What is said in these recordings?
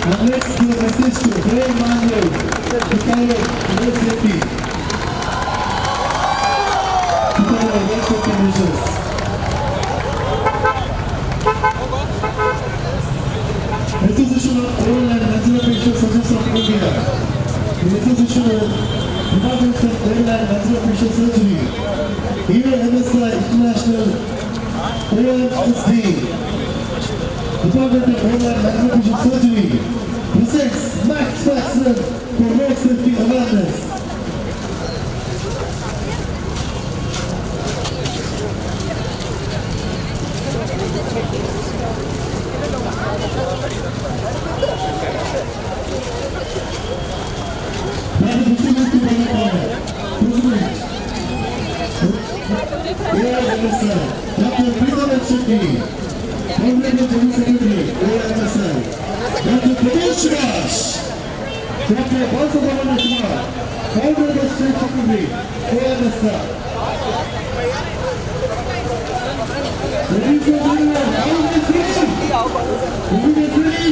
And let's give a message to Ray Manuel to follow road safety. To follow road safety measures. Association of Oral and Maxillofacial Surgeons of India. The Association of Departments of Oral and Maxillofacial Surgery. Here MSI International OMSD. Department of Oral and Maxillofacial Surgery presents Max Factor for road safety awareness. Dr. Pritam Shetty, Honorable General Secretary, AMSI. Dr. Pradesh Shivash, Dr. Balsabhavan Kumar, Honorable State Secretary, AMSI. Ladies and gentlemen, all the three,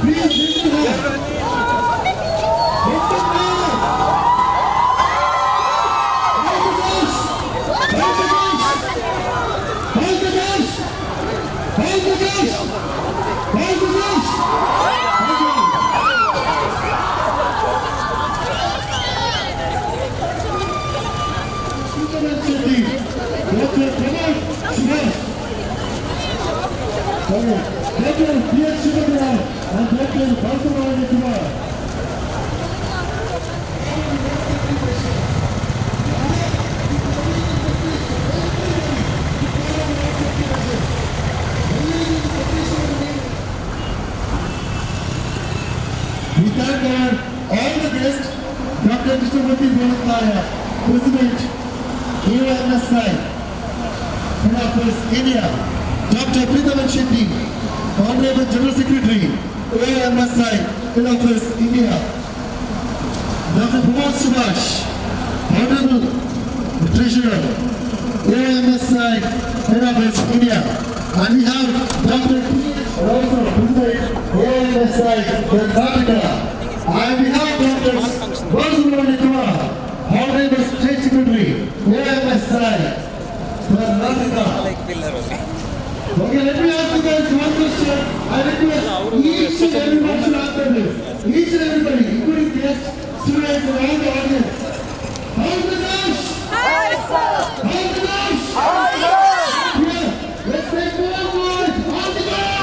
please lift your hand. We thank all the guests, Dr. Krishnamurthy Bharataya, President, AMSI, Head Office, India, Dr. Pritam Shetty, Honorable General Secretary, AMSI, Head Office, India, Dr. Pradesh Shivash, Honorable Treasurer, AMSI, Head Office, India, and we have Dr. also President, AMSI, Karnataka, and we have Dr. Balsabhavan Kumar, Honorable State Secretary, AMSI, Karnataka. Okay, let me ask you guys one question. I request each and everyone should answer this. Each and everybody, including guests, students, and all the audience. How's the dash? How's the dash? Yeah, let's take more words. How's the dash?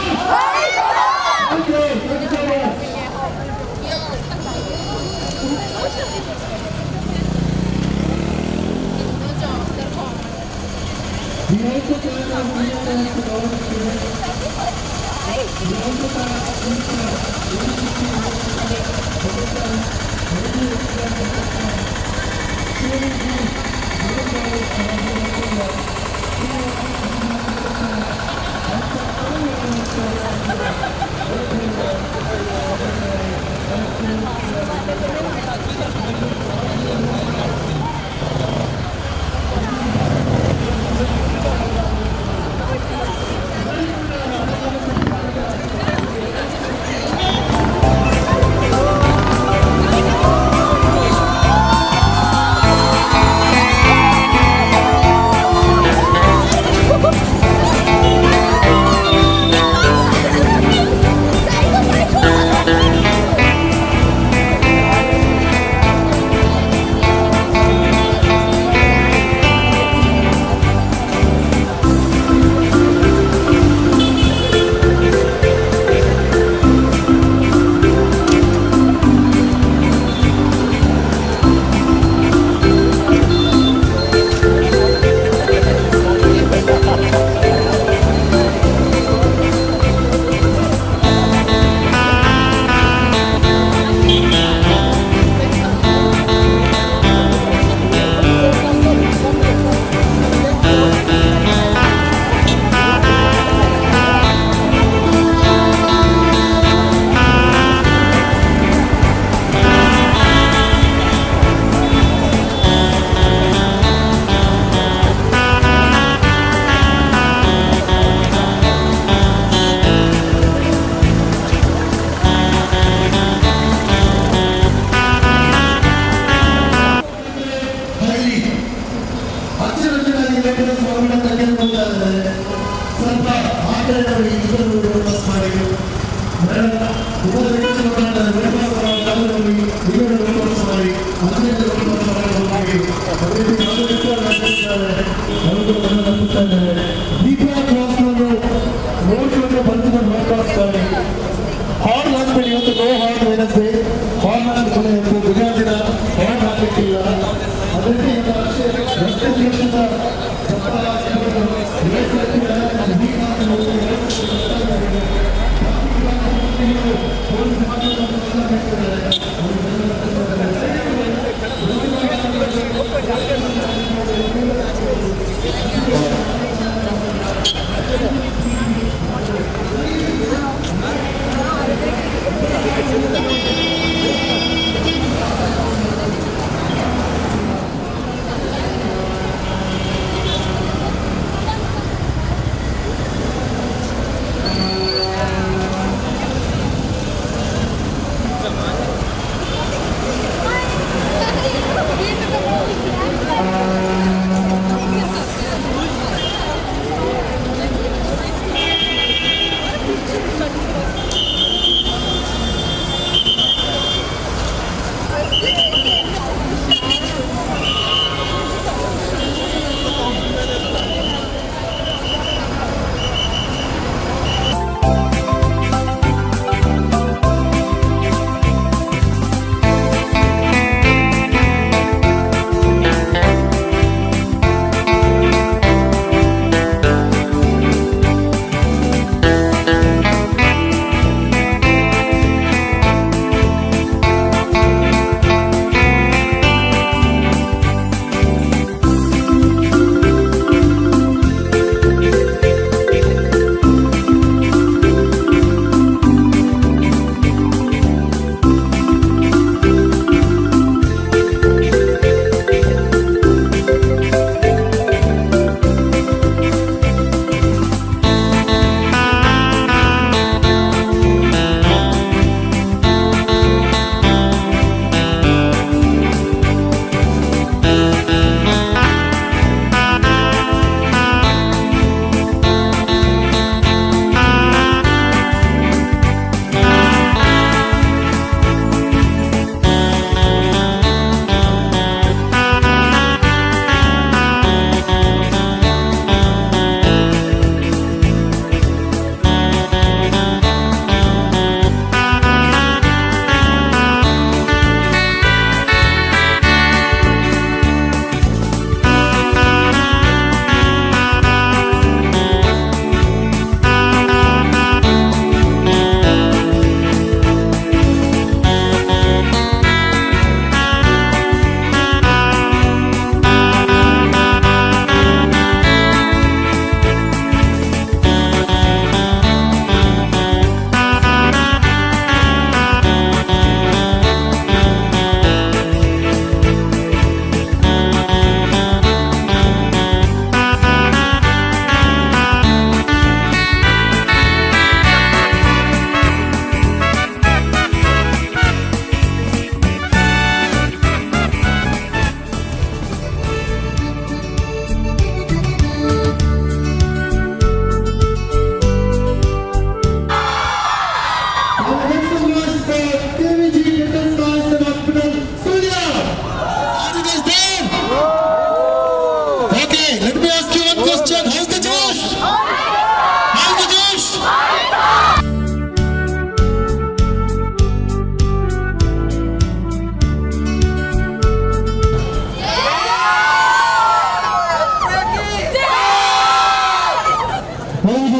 Okay, thank you so much. We also plan on doing that to all the students. We also plan on doing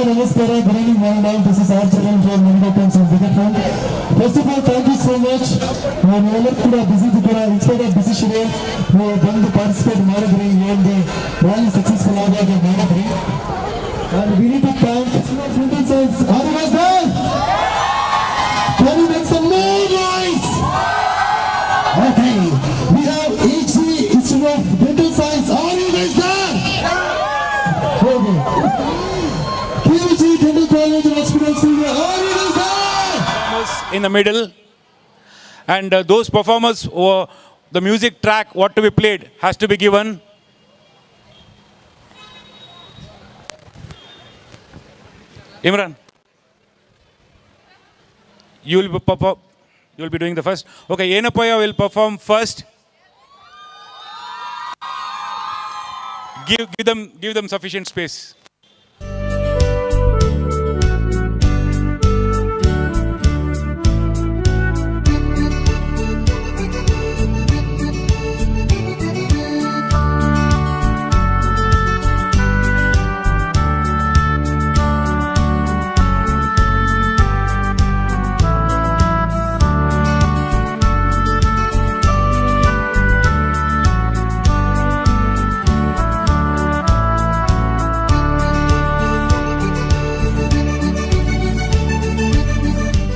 Namaskara, good evening, one and all. This is our channel from Minigotans and Biggerphone. First of all, thank you so much. We are busy in spite of busy schedule. We are going to participate in Maradri and the rally successful of Maradri. And we need to thank Dental Science. Are you guys there? Can you make some more noise? Okay. We have HC Institute of Dental Science. Are you guys there? Okay. Dental College and Hospital Studio. Are you guys there? In the middle, and those performers, the music track what to be played has to be given. Imran. You will you will be doing the first. Okay, Yenapaya will perform first. Give them sufficient space.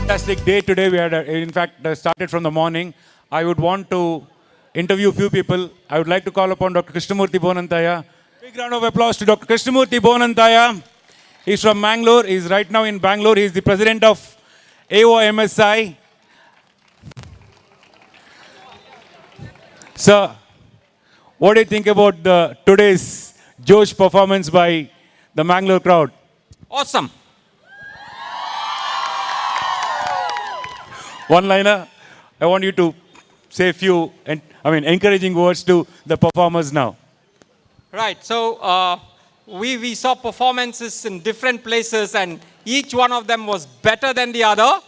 Fantastic day today. We had, in fact, started from the morning. I would want to interview a few people. I would like to call upon Dr. Krishnamurthy Bonantaya. Big round of applause to Dr. Krishnamurthy Bonantaya. He's from Bangalore. He's right now in Bangalore. He's the president of AOMSI. Sir, what do you think about today's Josh performance by the Bangalore crowd? Awesome. One-liner. I want you to say a few, encouraging words to the performers now. Right. So we saw performances in different places, and each one of them was better than the other.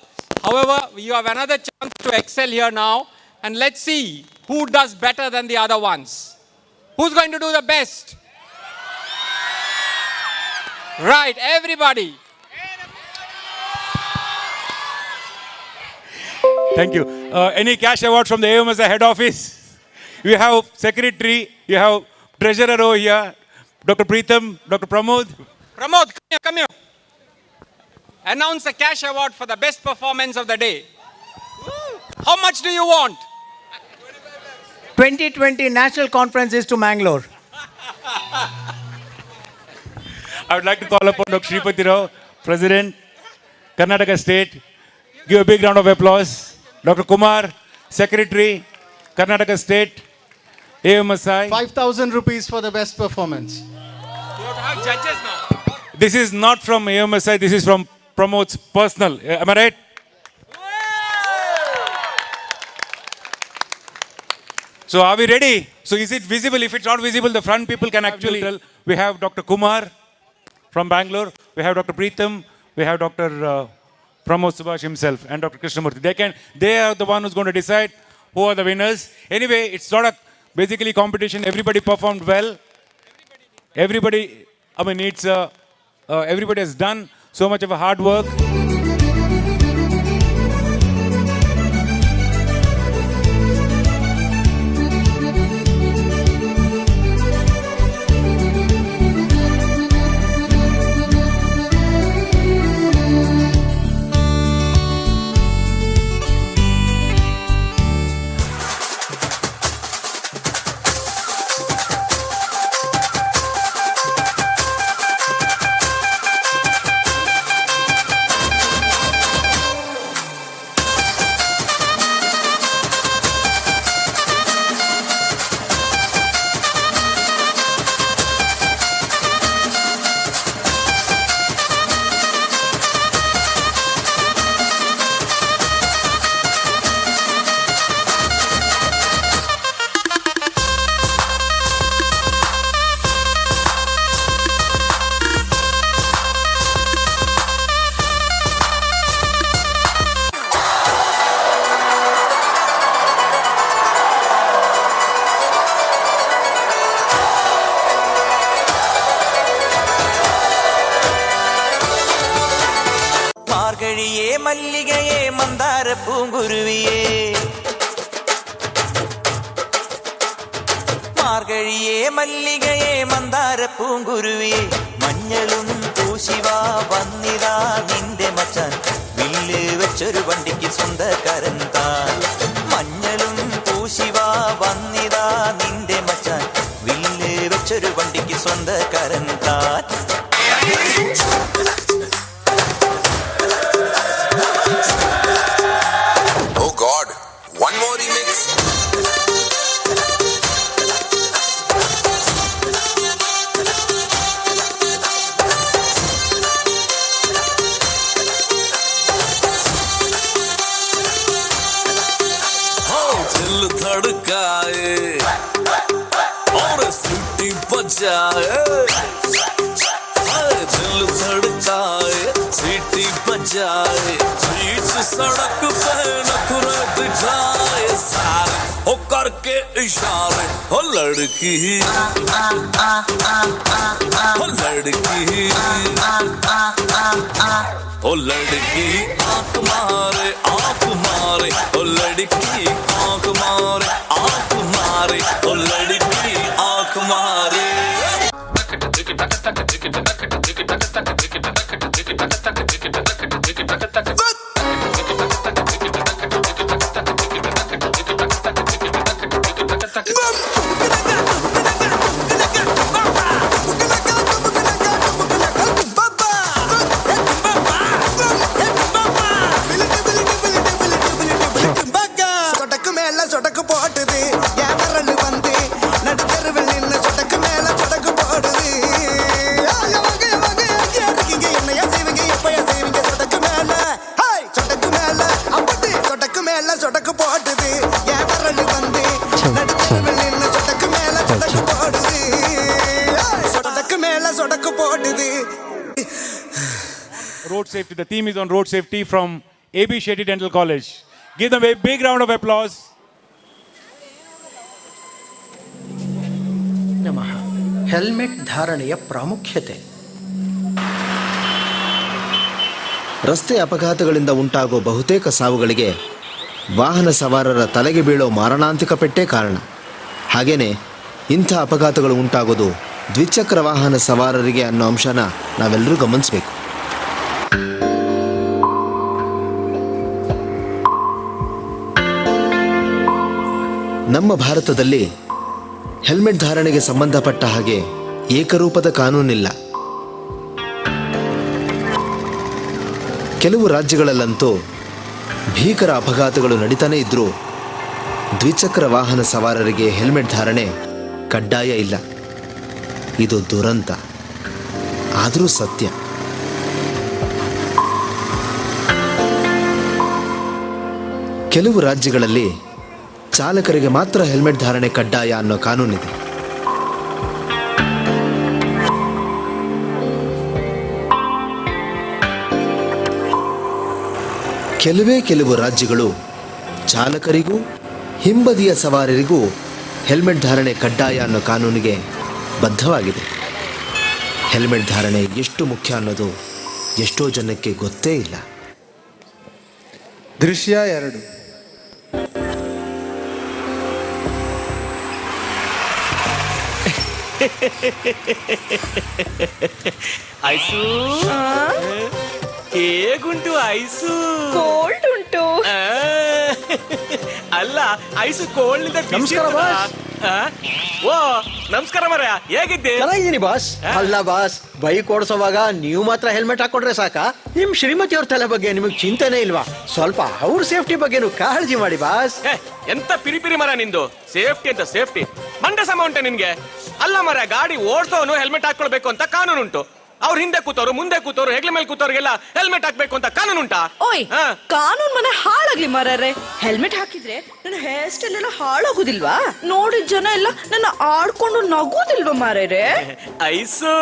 However, you have another chance to excel here now, and let's see who does better than the other ones. Who's going to do the best? Right, everybody. Thank you. Any cash award from the AOMSI head office? You have secretary, you have treasurer over here, Dr. Preetham, Dr. Pramod. Pramod, come here. Announce the cash award for the best performance of the day. How much do you want? 2020 National Conference is to Mangalore. I would like to call upon Dr. Shripati Rao, President, Karnataka State. Give a big round of applause. Dr. Kumar, Secretary, Karnataka State, AOMSI. 5,000 rupees for the best performance. You have to have judges now. This is not from AOMSI, this is from Pramod's personal. Am I right? So are we ready? So is it visible? If it's not visible, the front people can actually tell. We have Dr. Kumar from Bangalore. We have Dr. Preetham. We have Dr. Pramod Subhash himself and Dr. Krishnamurthy. They are the one who's going to decide who are the winners. Anyway, it's not a basically competition. Everybody performed well. Everybody has done so much of a hard work. மார்கழியே மல்லிகையே மந்தார பூங்குருவியே மார்கழியே மல்லிகையே மந்தார பூங்குருவியே മഞ്ഞളും പൂശിവാ വന്നിതാ നിന്റെ മച്ചാൻ വില്ല് വെച്ചൊരു വണ്ടിക്ക് സ്വന്തക്കാരൻ താൻ മഞ്ഞളും പൂശിവാ വന്നിതാ നിന്റെ മച്ചാൻ വില്ല് വെച്ചൊരു വണ്ടിക്ക് സ്വന്തക്കാരൻ താൻ Oh God, one more remix. धड़काए और सीटी बजाए, दिल धड़काए सीटी बजाए, बीच सड़क पे नखरे दिखाए सारे हो करके इशारे, हो लड़की हो लड़की ओ लड़की आंख मारे ओ लड़की आंख मारे ओ लड़की आंख मारे। Road safety. The theme is on road safety from AB Shetty Dental College. Give them a big round of applause. ನಮಃ. ಹೆಲ್ಮೆಟ್ ಧಾರಣೆಯ ಪ್ರಾಮುಖ್ಯತೆ. ರಸ್ತೆ ಅಪಘಾತಗಳಿಂದ ಉಂಟಾಗೋ ಬಹುತೇಕ ಸಾವುಗಳಿಗೆ ವಾಹನ ಸವಾರರ ತಲೆಗೆ ಬೀಳೋ ಮಾರಣಾಂತಿಕ ಪೆಟ್ಟೇ ಕಾರಣ. ಹಾಗೇನೆ ಇಂಥ ಅಪಘಾತಗಳು ಉಂಟಾಗೋದು ದ್ವಿಚಕ್ರ ವಾಹನ ಸವಾರರಿಗೆ ಅನ್ನೋ ಅಂಶನ ನಾವೆಲ್ಲರೂ ಗಮನಿಸಬೇಕು. ನಮ್ಮ ಭಾರತದಲ್ಲಿ ಹೆಲ್ಮೆಟ್ ಧಾರಣೆಗೆ ಸಂಬಂಧಪಟ್ಟ ಹಾಗೆ ಏಕರೂಪದ ಕಾನೂನಿಲ್ಲ. ಕೆಲವು ರಾಜ್ಯಗಳಲ್ಲಂತೂ ಭೀಕರ ಅಪಘಾತಗಳು ನಡೀತಾನೇ ಇದ್ರೂ ದ್ವಿಚಕ್ರ ವಾಹನ ಸವಾರರಿಗೆ ಹೆಲ್ಮೆಟ್ ಧಾರಣೆ ಕಡ್ಡಾಯ ಇಲ್ಲ. ಇದು ದುರಂತ, ಆದರೂ ಸತ್ಯ. ಕೆಲವು ರಾಜ್ಯಗಳಲ್ಲಿ ಚಾಲಕರಿಗೆ ಮಾತ್ರ ಹೆಲ್ಮೆಟ್ ಧಾರಣೆ ಕಡ್ಡಾಯ ಅನ್ನೋ ಕಾನೂನಿದೆ. ಕೆಲವು ರಾಜ್ಯಗಳು ಚಾಲಕರಿಗೂ ಹಿಂಬದಿಯ ಸವಾರರಿಗೂ ಹೆಲ್ಮೆಟ್ ಧಾರಣೆ ಕಡ್ಡಾಯ ಅನ್ನೋ ಕಾನೂನಿಗೆ ಬದ್ಧವಾಗಿದೆ. ಹೆಲ್ಮೆಟ್ ಧಾರಣೆ ಎಷ್ಟು ಮುಖ್ಯ ಅನ್ನೋದು ಎಷ್ಟೋ ಜನಕ್ಕೆ ಗೊತ್ತೇ ಇಲ್ಲ. ದೃಶ್ಯ 2. Ice ಹೇಗುಂಟು ice? ಕೋಲ್ಡ್ ಉಂಟು. ಅಲ್ಲ ಐಸು ಕೋಲ್ಡ್. ಓ ನಮಸ್ಕಾರ ಮರ, ಹೇಗಿದ್ದೆ? ಚೆನ್ನಾಗಿದ್ದೀನಿ ಬಾಸ್. ಅಲ್ಲ ಬಾಸ್, ಬೈಕ್ ಓಡಿಸೋವಾಗ ನೀವು ಮಾತ್ರ ಹೆಲ್ಮೆಟ್ ಹಾಕೊಂಡ್ರೆ ಸಾಕ? ನಿಮ್ ಶ್ರೀಮತಿ ಅವ್ರ ತಲೆ ಬಗ್ಗೆ ನಿಮಗೆ ಚಿಂತೆನೇ ಇಲ್ವಾ? ಸ್ವಲ್ಪ ಅವ್ರ ಸೇಫ್ಟಿ ಬಗ್ಗೆನೂ ಕಾಳಜಿ ಮಾಡಿ ಬಾಸ್. ಎಂತ ಪಿರಿಪಿರಿ ಮರ ನಿಂದು? ಸೇಫ್ಟಿ ಅಂತ ಸೇಫ್ಟಿ ಮಂಡೆ ಸಮ ಉಂಟೆ ನಿನ್ಗೆ? ಅಲ್ಲ ಮರ, ಗಾಡಿ ಓಡಿಸೋನು ಹೆಲ್ಮೆಟ್ ಹಾಕೊಳ್ಬೇಕು ಅಂತ ಕಾನೂನು ಉಂಟು. ಅವ್ರ ಹಿಂದೆ ಕೂತವ್ರು, ಮುಂದೆ ಕೂತವ್ರು, ಹೆಗ್ಲ ಮೇಲೆ ಕೂತವ್ರಿಗೆಲ್ಲ ಹೆಲ್ಮೆಟ್ ಹಾಕ್ಬೇಕು ಅಂತ ಕಾನೂನು ಉಂಟಾ? ಓಯ್, ಕಾನೂನ್ ಮನೆ ಹಾಳಾಗ್ಲಿ ಮಾರ್ರೆ. ಹೆಲ್ಮೆಟ್ ಹಾಕಿದ್ರೆ ನನ್ನ ಹೇರ್ ಸ್ಟೈಲ್ ಎಲ್ಲ ಹಾಳಾಗುದಿಲ್ವಾ? ನೋಡಿದ ಜನ ಎಲ್ಲ ನನ್ನ ಆಡ್ಕೊಂಡು ನಗೋದಿಲ್ವಾ ಮಾರ್ರೆ? ಐಸು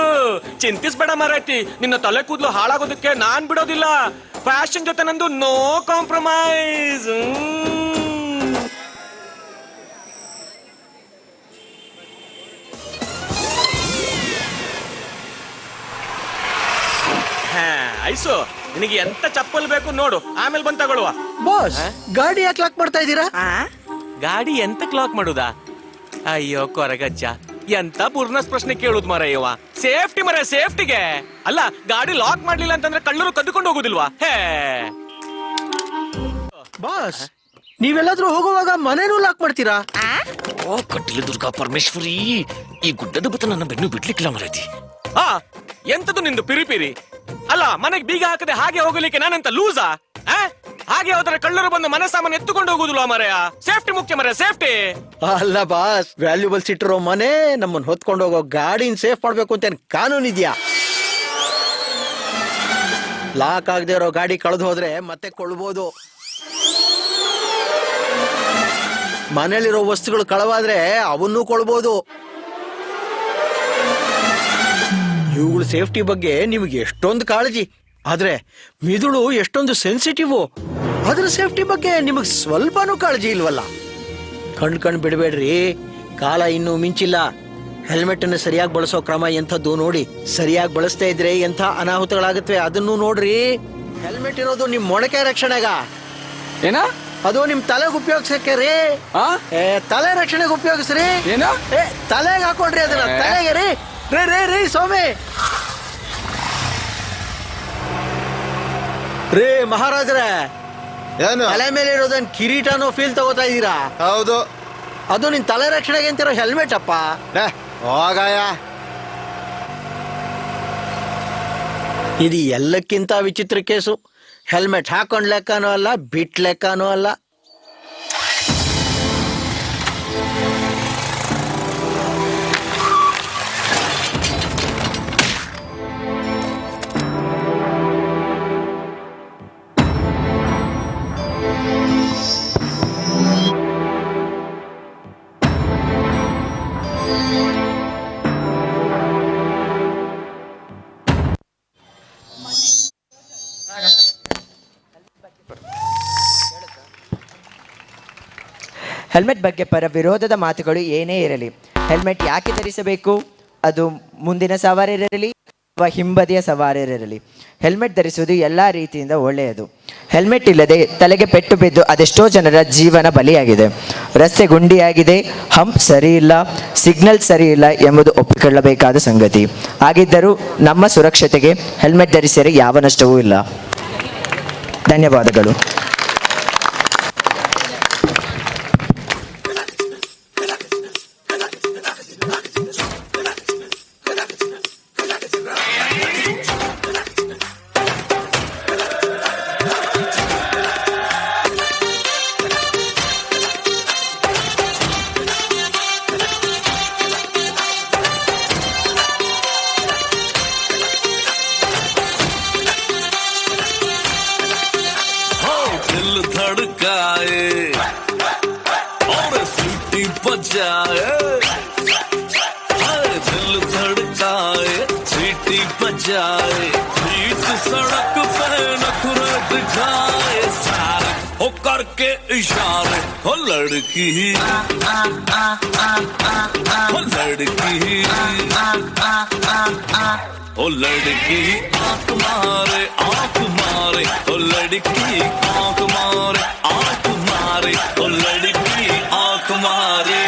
ಚಿಂತಿಸ್ಬೇಡ ಮಾರಾಯ್ತಿ, ನಿನ್ನ ತಲೆ ಕೂದಲು ಹಾಳಾಗೋದಕ್ಕೆ ನಾನ್ ಬಿಡೋದಿಲ್ಲ. ಫ್ಯಾಷನ್ ಜೊತೆ ನಂದು ನೋ ಕಾಂಪ್ರಮೈಸ್. ಐಸು ನಿನಗೆ ಎಂತ ಚಪ್ಪಲ್ ಬೇಕು ನೋಡು, ಆಮೇಲೆ ಬಂದ್ ತಗೊಳ್ಳುವ. ಬಾಸ್, ಗಾಡಿ ಯಾಕೆ ಲಾಕ್ ಮಾಡ್ತಾ ಇದ್ದೀರಾ? ಗಾಡಿ ಎಂತ ಲಾಕ್ ಮಾಡುದಾ? ಅಯ್ಯೋ ಕೊರಗಜ್ಜ, ಎಂತ ಬುರ್ನಸ್ ಪ್ರಶ್ನೆ ಕೇಳುದು ಮರಯ್ಯವ. ಸೇಫ್ಟಿ ಮರ, ಸೇಫ್ಟಿಗೆ. ಅಲ್ಲ, ಗಾಡಿ ಲಾಕ್ ಮಾಡ್ಲಿಲ್ಲ ಅಂತಂದ್ರೆ ಕಳ್ಳರು ಕದ್ದುಕೊಂಡು ಹೋಗುದಿಲ್ವಾ? ಹೇ ಬಾಸ್, ನೀವೆಲ್ಲಾದ್ರೂ ಹೋಗುವಾಗ ಮನೇನೂ ಲಾಕ್ ಮಾಡ್ತೀರಾ? ಓ ಕಟ್ಟಿಲ ದುರ್ಗಾ ಪರಮೇಶ್ವರಿ, ಈ ಗುಡ್ಡದ ಬತ್ತ ನನ್ನ ಬೆನ್ನು ಬಿಡ್ಲಿಕ್ಕಿಲ್ಲ ಮರೈತಿ. ಎಂತದು ನಿಂದು ಪಿರಿಪಿರಿ? ಅಲ್ಲ, ಮನೆಗೆ ಬೀಗ ಹಾಕದೆ ಹಾಗೆ ಹೋಗಲಿಕ್ಕೆ ನಾನೆಂತ ಲೂಸಾ? ಹಾಗೆ ಹೋದ್ರೆ ಕಳ್ಳರು ಬಂದು ಮನೆ ಸಾಮಾನು ಎತ್ತುಕೊಂಡು ಹೋಗುದಿಲ್ವಾ ಮರೆಯ? ಸೇಫ್ಟಿ ಮುಖ್ಯ ಮರೆ, ಸೇಫ್ಟಿ. ಅಲ್ಲ ಬಾಸ್, ವ್ಯಾಲ್ಯೂಬಲ್ಸ್ ಇಟ್ಟಿರೋ ಮನೆ ನಮ್ಮನ್ನ ಹೊತ್ಕೊಂಡು ಹೋಗೋ ಗಾಡಿನ ಸೇಫ್ ಮಾಡ್ಬೇಕು ಅಂತ ಕಾನೂನು ಇದೆಯಾ? ಲಾಕ್ ಆಗದೆ ಇರೋ ಗಾಡಿ ಕಳೆದು ಹೋದ್ರೆ ಮತ್ತೆ ಕೊಳ್ಳಬಹುದು. ಮನೇಲಿರೋ ವಸ್ತುಗಳು ಕಳವಾದ್ರೆ ಅವನ್ನೂ ಕೊಳ್ಬೋದು. ಇವುಗಳ ಸೇಫ್ಟಿ ಬಗ್ಗೆ ನಿಮ್ಗೆ ಎಷ್ಟೊಂದು ಕಾಳಜಿ, ಆದ್ರೆ ಮಿದುಳು ಎಷ್ಟೊಂದು ಸೆನ್ಸಿಟಿವ್. ಅದ್ರ ಸೇಫ್ಟಿ ಬಗ್ಗೆ ನಿಮಗ್ ಸ್ವಲ್ಪನೂ ಕಾಳಜಿ ಇಲ್ವಲ್ಲ. ಕಣ್ ಬಿಡಬೇಡ್ರಿ, ಕಾಲ ಇನ್ನೂ ಮಿಂಚಿಲ್ಲ. ಹೆಲ್ಮೆಟ್ ಅನ್ನು ಸರಿಯಾಗಿ ಬಳಸೋ ಕ್ರಮ ಎಂಥದ್ದು ನೋಡಿ. ಸರಿಯಾಗಿ ಬಳಸ್ತಾ ಇದ್ರೆ ಎಂಥ ಅನಾಹುತಗಳಾಗತ್ವೆ ಅದನ್ನು ನೋಡ್ರಿ. ಹೆಲ್ಮೆಟ್ ಇರೋದು ನಿಮ್ ಮೊಣಕೆ ರಕ್ಷಣೆಗ, ಏನ ಅದು ನಿಮ್ ತಲೆಗೆ ಉಪಯೋಗಿಸಕ್ಕೆ ರೀ. ತಲೆ ರಕ್ಷಣೆಗೆ ಉಪಯೋಗಿಸ್ರಿ. ಏನ ತಲೆಗೆ ಹಾಕೊಂಡ್ರಿ ಅದನ್ನ, ತಲೆಗೆ ರೀ. ರೇ ರೇ ರೀ ಸ್ವಾಮಿ, ರೇ ಮಹಾರಾಜ್ರೆ, ತಲೆ ಮೇಲೆ ಇರೋದನ್ ಕಿರೀಟನೋ ಫೀಲ್ ತಗೋತಾ ಇದೀರಾ? ಹೌದು, ಅದು ನಿನ್ ತಲೆ ರಕ್ಷಣೆಗೆ ಅಂತಿರೋ ಹೆಲ್ಮೆಟ್ ಅಪ್ಪ. ಹೋಗಯ್ಯ. ಇದು ಎಲ್ಲಕ್ಕಿಂತ ವಿಚಿತ್ರ ಕೇಸು. ಹೆಲ್ಮೆಟ್ ಹಾಕೊಂಡ್ ಲೆಕ್ಕನೂ ಅಲ್ಲ, ಬಿಟ್ ಲೆಕ್ಕನೂ ಅಲ್ಲ. ಹೆಲ್ಮೆಟ್ ಬಗ್ಗೆ ಪರ ವಿರೋಧದ ಮಾತುಗಳು ಏನೇ ಇರಲಿ, ಹೆಲ್ಮೆಟ್ ಯಾಕೆ ಧರಿಸಬೇಕು? ಅದು ಮುಂದಿನ ಸವಾರರಿರಲಿ ಅಥವಾ ಹಿಂಬದಿಯ ಸವಾರರಿರಲಿ, ಹೆಲ್ಮೆಟ್ ಧರಿಸುವುದು ಎಲ್ಲ ರೀತಿಯಿಂದ ಒಳ್ಳೆಯದು. ಹೆಲ್ಮೆಟ್ ಇಲ್ಲದೆ ತಲೆಗೆ ಪೆಟ್ಟು ಬಿದ್ದು ಅದೆಷ್ಟೋ ಜನರ ಜೀವನ ಬಲಿಯಾಗಿದೆ. ರಸ್ತೆ ಗುಂಡಿಯಾಗಿದೆ, ಹಂಪ್ ಸರಿ ಇಲ್ಲ, ಸಿಗ್ನಲ್ ಸರಿ ಇಲ್ಲ ಎಂಬುದು ಒಪ್ಪಿಕೊಳ್ಳಬೇಕಾದ ಸಂಗತಿ. ಹಾಗಿದ್ದರೂ ನಮ್ಮ ಸುರಕ್ಷತೆಗೆ ಹೆಲ್ಮೆಟ್ ಧರಿಸಿದರೆ ಯಾವ ನಷ್ಟವೂ ಇಲ್ಲ. ಧನ್ಯವಾದಗಳು. करके इशारे हो लड़की हो लड़की ओ लड़की आंख मारे ओ लड़की आंख मारे ओ लड़की आंख मारे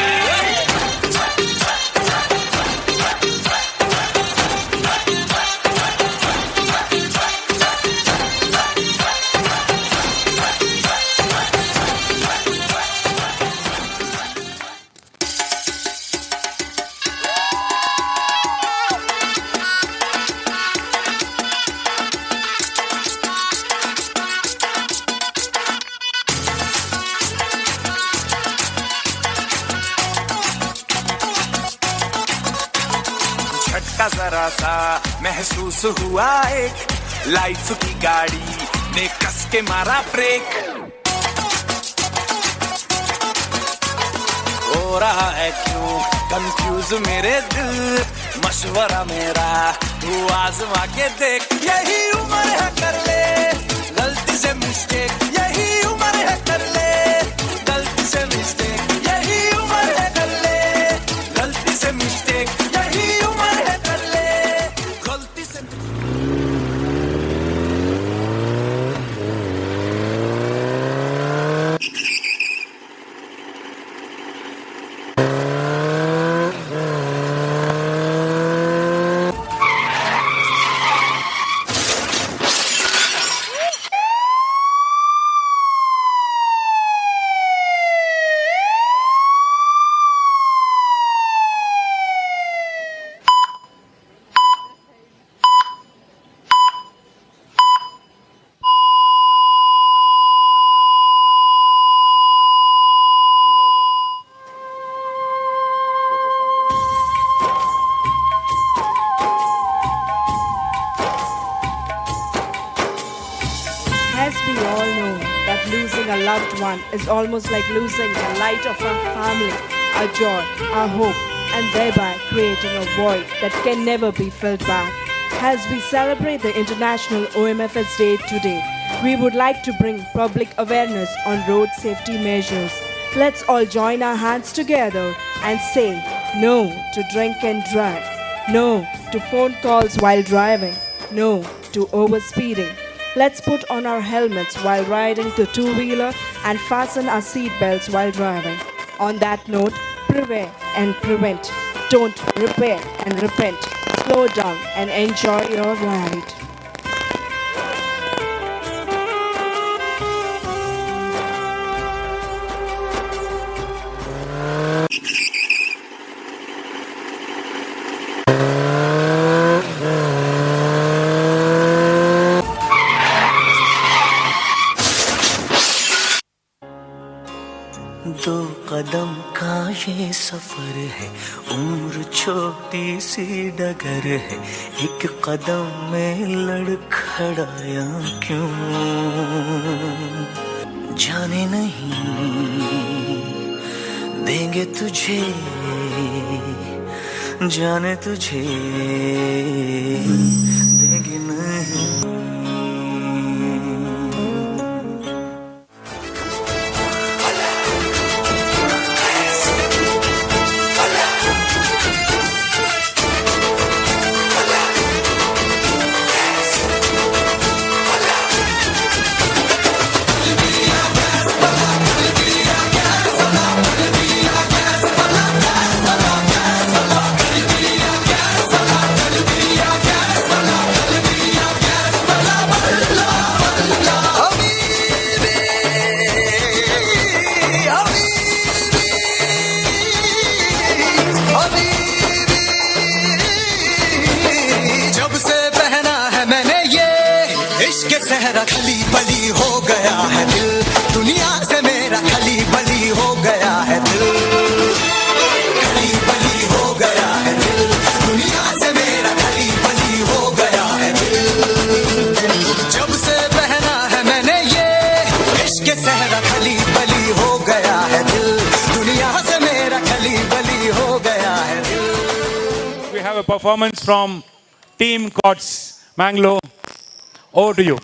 जरा सा महसूस हुआ एक लाइफ की गाड़ी ने कस के मारा ब्रेक हो रहा है क्यों कंफ्यूज मेरे दिल मशवरा मेरा तू आजमा के देख यही उम्र है कर ले गलती से मिस्टेक यही उम्र है कर ले गलती से मिस्टेक यही उम्र है कर ले गलती से मिस्टेक यही उम्र है कर ले गलती से one is almost like losing the light of our family, our joy, our hope, and thereby creating a void that can never be filled back. As we celebrate the International OMFS Day today, we would like to bring public awareness on road safety measures. Let's all join our hands together and say no to drink and drive, no to phone calls while driving, no to overspeeding. Let's put on our helmets while riding the two-wheeler and fasten our seat belts while driving. On that note, beware and prevent. Don't repair and repent. Slow down and enjoy your ride. दो कदम का ये सफर है, उम्र छोटी सी डगर है, एक कदम में लड़खड़ाया क्यों जाने नहीं देंगे तुझे, जाने तुझे देंगे नहीं। सहरा खली बली हो गया है दिल, दुनिया से मेरा खली बली हो गया है दिल, खली बली हो गया है दिल, दुनिया से मेरा खली बली हो गया है दिल। जब से पहना है मैंने ये इश्क सहरा खली बली हो गया है दिल, दुनिया से मेरा खली बली हो गया है दिल। We have a performance from Team Cots, Mangalore. Over to you.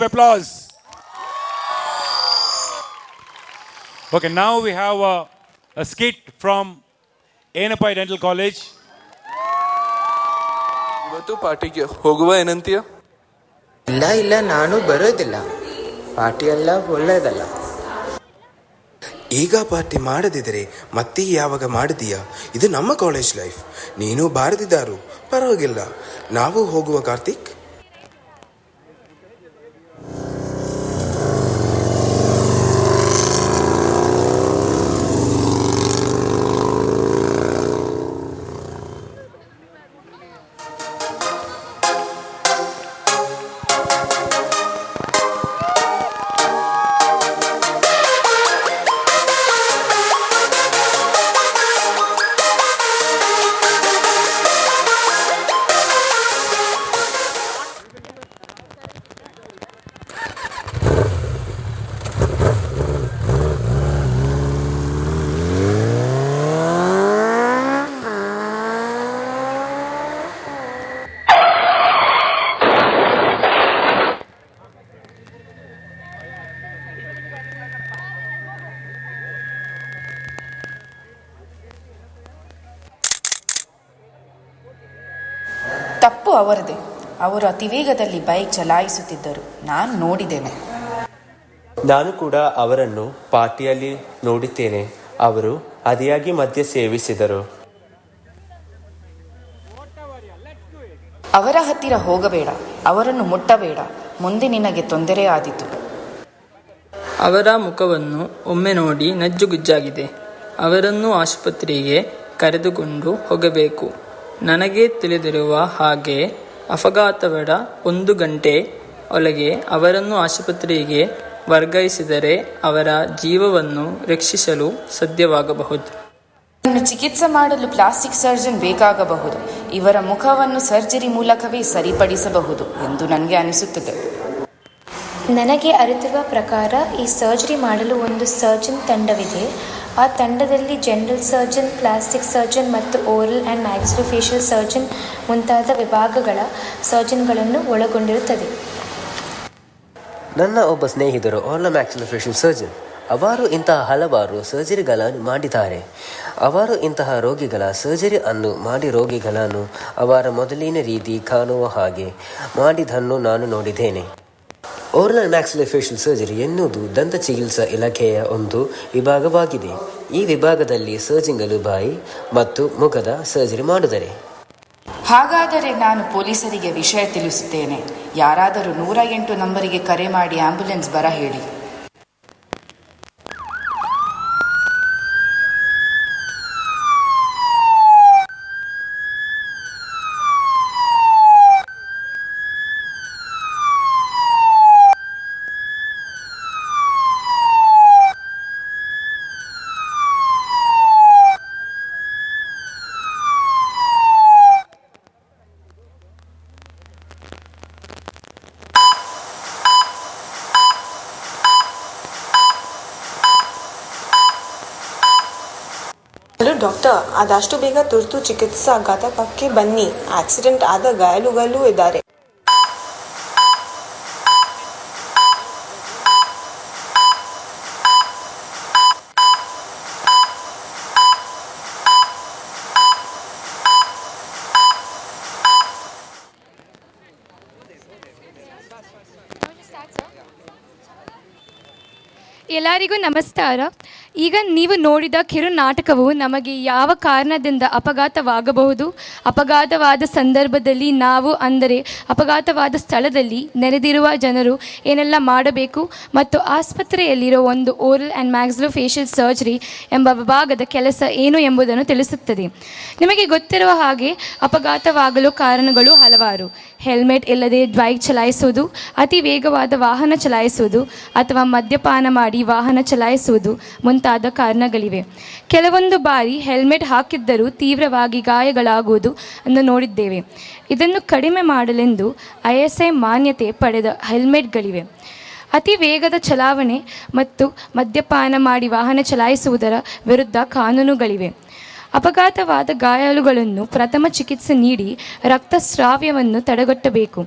applause. Okay, now we have a skit from Enapai Dental College. ಇವತ್ತು ಪಾರ್ಟಿಗೆ ಹೋಗುವ ಏನಂತೀಯ? ಇಲ್ಲ ನಾನು ಬರೋದಿಲ್ಲ. ಪಾರ್ಟಿ ಎಲ್ಲ ಒಳ್ಳೆಯದಲ್ಲ. ಈಗ ಪಾರ್ಟಿ ಮಾಡದಿದ್ದರೆ ಮತ್ತೆ ಯಾವಾಗ ಮಾಡಿದೀಯಾ? ಇದು ನಮ್ಮ ಕಾಲೇಜ್ ಲೈಫ್. ನೀನು ಬಾರದಿದ್ದಾರು ಪರವಾಗಿಲ್ಲ, ನಾವು ಹೋಗುವ ಕಾರ್ತಿಕ್. ತಪ್ಪು ಅವರದೇ. ಅವರು ಅತಿವೇಗದಲ್ಲಿ ಬೈಕ್ ಚಲಾಯಿಸುತ್ತಿದ್ದರು, ನಾನು ನೋಡಿದ್ದೇನೆ. ನಾನು ಕೂಡ ಅವರನ್ನು ಪಾರ್ಟಿಯಲ್ಲಿ ನೋಡಿದ್ದೇನೆ. ಅವರು ಅತಿಯಾಗಿ ಮದ್ಯ ಸೇವಿಸಿದರು. ಅವರ ಹತ್ತಿರ ಹೋಗಬೇಡ, ಅವರನ್ನು ಮುಟ್ಟಬೇಡ, ಮುಂದೆ ನಿನಗೆ ತೊಂದರೆ ಆದೀತು. ಅವರ ಮುಖವನ್ನು ಒಮ್ಮೆ ನೋಡಿ ನಜ್ಜುಗುಜ್ಜಾಗಿದೆ. ಅವರನ್ನು ಆಸ್ಪತ್ರೆಗೆ ಕರೆದುಕೊಂಡು ಹೋಗಬೇಕು. ನನಗೆ ತಿಳಿದಿರುವ ಹಾಗೆ ಅಪಘಾತವಾದ 1 ಗಂಟೆ ಒಳಗೆ ಅವರನ್ನು ಆಸ್ಪತ್ರೆಗೆ ವರ್ಗಾಯಿಸಿದರೆ ಅವರ ಜೀವವನ್ನು ರಕ್ಷಿಸಲು ಸಾಧ್ಯವಾಗಬಹುದು. ಚಿಕಿತ್ಸೆ ಮಾಡಲು ಪ್ಲಾಸ್ಟಿಕ್ ಸರ್ಜನ್ ಬೇಕಾಗಬಹುದು. ಇವರ ಮುಖವನ್ನು ಸರ್ಜರಿ ಮೂಲಕವೇ ಸರಿಪಡಿಸಬಹುದು ಎಂದು ನನಗೆ ಅನಿಸುತ್ತದೆ. ನನಗೆ ಅರಿತಿರುವ ಪ್ರಕಾರ ಈ ಸರ್ಜರಿ ಮಾಡಲು ಒಂದು ಸರ್ಜನ್ ತಂಡವಿದೆ. ಆ ತಂಡದಲ್ಲಿ ಜನರಲ್ ಸರ್ಜನ್, ಪ್ಲಾಸ್ಟಿಕ್ ಸರ್ಜನ್ ಮತ್ತು ಓರಲ್ ಆ್ಯಂಡ್ ಮ್ಯಾಕ್ಸಿಲೋಫೇಶಿಯಲ್ ಸರ್ಜನ್ ಮುಂತಾದ ವಿಭಾಗಗಳ ಸರ್ಜನ್ಗಳನ್ನು ಒಳಗೊಂಡಿರುತ್ತದೆ. ನನ್ನ ಒಬ್ಬ ಸ್ನೇಹಿತರು ಓರಲ್ ಮ್ಯಾಕ್ಸಿಲೋಫೇಶಿಯಲ್ ಸರ್ಜನ್. ಅವರು ಇಂತಹ ಹಲವಾರು ಸರ್ಜರಿಗಳನ್ನು ಮಾಡಿದ್ದಾರೆ. ಅವರು ಇಂತಹ ರೋಗಿಗಳ ಸರ್ಜರಿ ಅನ್ನು ಮಾಡಿ ರೋಗಿಗಳನ್ನು ಅವರ ಮೊದಲಿನ ರೀತಿ ಕಾಣುವ ಹಾಗೆ ಮಾಡಿದ್ದನ್ನು ನಾನು ನೋಡಿದ್ದೇನೆ. ಓರಲ್ ಮ್ಯಾಕ್ಸಿಲೋಫೇಶಿಯಲ್ ಸರ್ಜರಿ ಎನ್ನುವುದು ದಂತ ಚಿಕಿತ್ಸಾ ಇಲಾಖೆಯ ಒಂದು ವಿಭಾಗವಾಗಿದೆ. ಈ ವಿಭಾಗದಲ್ಲಿ ಸರ್ಜನ್ಗಳು ಬಾಯಿ ಮತ್ತು ಮುಖದ ಸರ್ಜರಿ ಮಾಡಿದರೆ. ಹಾಗಾದರೆ ನಾನು ಪೊಲೀಸರಿಗೆ ವಿಷಯ ತಿಳಿಸುತ್ತೇನೆ. ಯಾರಾದರೂ 108 ನಂಬರಿಗೆ ಕರೆ ಮಾಡಿ ಆಂಬ್ಯುಲೆನ್ಸ್ ಬರ ಹೇಳಿ. ಹಲೋ ಡಾಕ್ಟರ್, ಆದಷ್ಟು ಬೇಗ ತುರ್ತು ಚಿಕಿತ್ಸಾ ಘಟಕಕ್ಕೆ ಬನ್ನಿ. ಆಕ್ಸಿಡೆಂಟ್ ಆದ ಗಾಯಾಳುಗಳು ಇದ್ದಾರೆ. ಎಲ್ಲರಿಗೂ ನಮಸ್ಕಾರ. ಈಗ ನೀವು ನೋಡಿದ ಕಿರು ನಾಟಕವು ನಮಗೆ ಯಾವ ಕಾರಣದಿಂದ ಅಪಘಾತವಾಗಬಹುದು, ಅಪಘಾತವಾದ ಸಂದರ್ಭದಲ್ಲಿ ನಾವು ಅಂದರೆ ಅಪಘಾತವಾದ ಸ್ಥಳದಲ್ಲಿ ನೆರೆದಿರುವ ಜನರು ಏನೆಲ್ಲ ಮಾಡಬೇಕು ಮತ್ತು ಆಸ್ಪತ್ರೆಯಲ್ಲಿರೋ ಒಂದು ಓರಲ್ ಆ್ಯಂಡ್ ಮ್ಯಾಕ್ಸಿಲೋಫೇಶಿಯಲ್ ಸರ್ಜರಿ ಎಂಬ ವಿಭಾಗದ ಕೆಲಸ ಏನು ಎಂಬುದನ್ನು ತಿಳಿಸುತ್ತದೆ. ನಿಮಗೆ ಗೊತ್ತಿರುವ ಹಾಗೆ ಅಪಘಾತವಾಗಲು ಕಾರಣಗಳು ಹಲವಾರು. ಹೆಲ್ಮೆಟ್ ಇಲ್ಲದೆ ಬೈಕ್ ಚಲಾಯಿಸುವುದು, ಅತಿ ವೇಗವಾದ ವಾಹನ ಚಲಾಯಿಸುವುದು ಅಥವಾ ಮದ್ಯಪಾನ ಮಾಡಿ ವಾಹನ ಚಲಾಯಿಸುವುದು ಮುಂತಾದ ಕಾರಣಗಳಿವೆ. ಕೆಲವೊಂದು ಬಾರಿ ಹೆಲ್ಮೆಟ್ ಹಾಕಿದ್ದರೂ ತೀವ್ರವಾಗಿ ಗಾಯಗಳಾಗುವುದು ಎಂದು ನೋಡಿದ್ದೇವೆ. ಇದನ್ನು ಕಡಿಮೆ ಮಾಡಲೆಂದು ISI ಮಾನ್ಯತೆ ಪಡೆದ ಹೆಲ್ಮೆಟ್ಗಳಿವೆ. ಅತಿ ವೇಗದ ಚಲಾವಣೆ ಮತ್ತು ಮದ್ಯಪಾನ ಮಾಡಿ ವಾಹನ ಚಲಾಯಿಸುವುದರ ವಿರುದ್ಧ ಕಾನೂನುಗಳಿವೆ. ಅಪಘಾತವಾದ ಗಾಯಾಳುಗಳನ್ನು ಪ್ರಥಮ ಚಿಕಿತ್ಸೆ ನೀಡಿ ರಕ್ತಸ್ರಾವ್ಯವನ್ನು ತಡೆಗಟ್ಟಬೇಕು.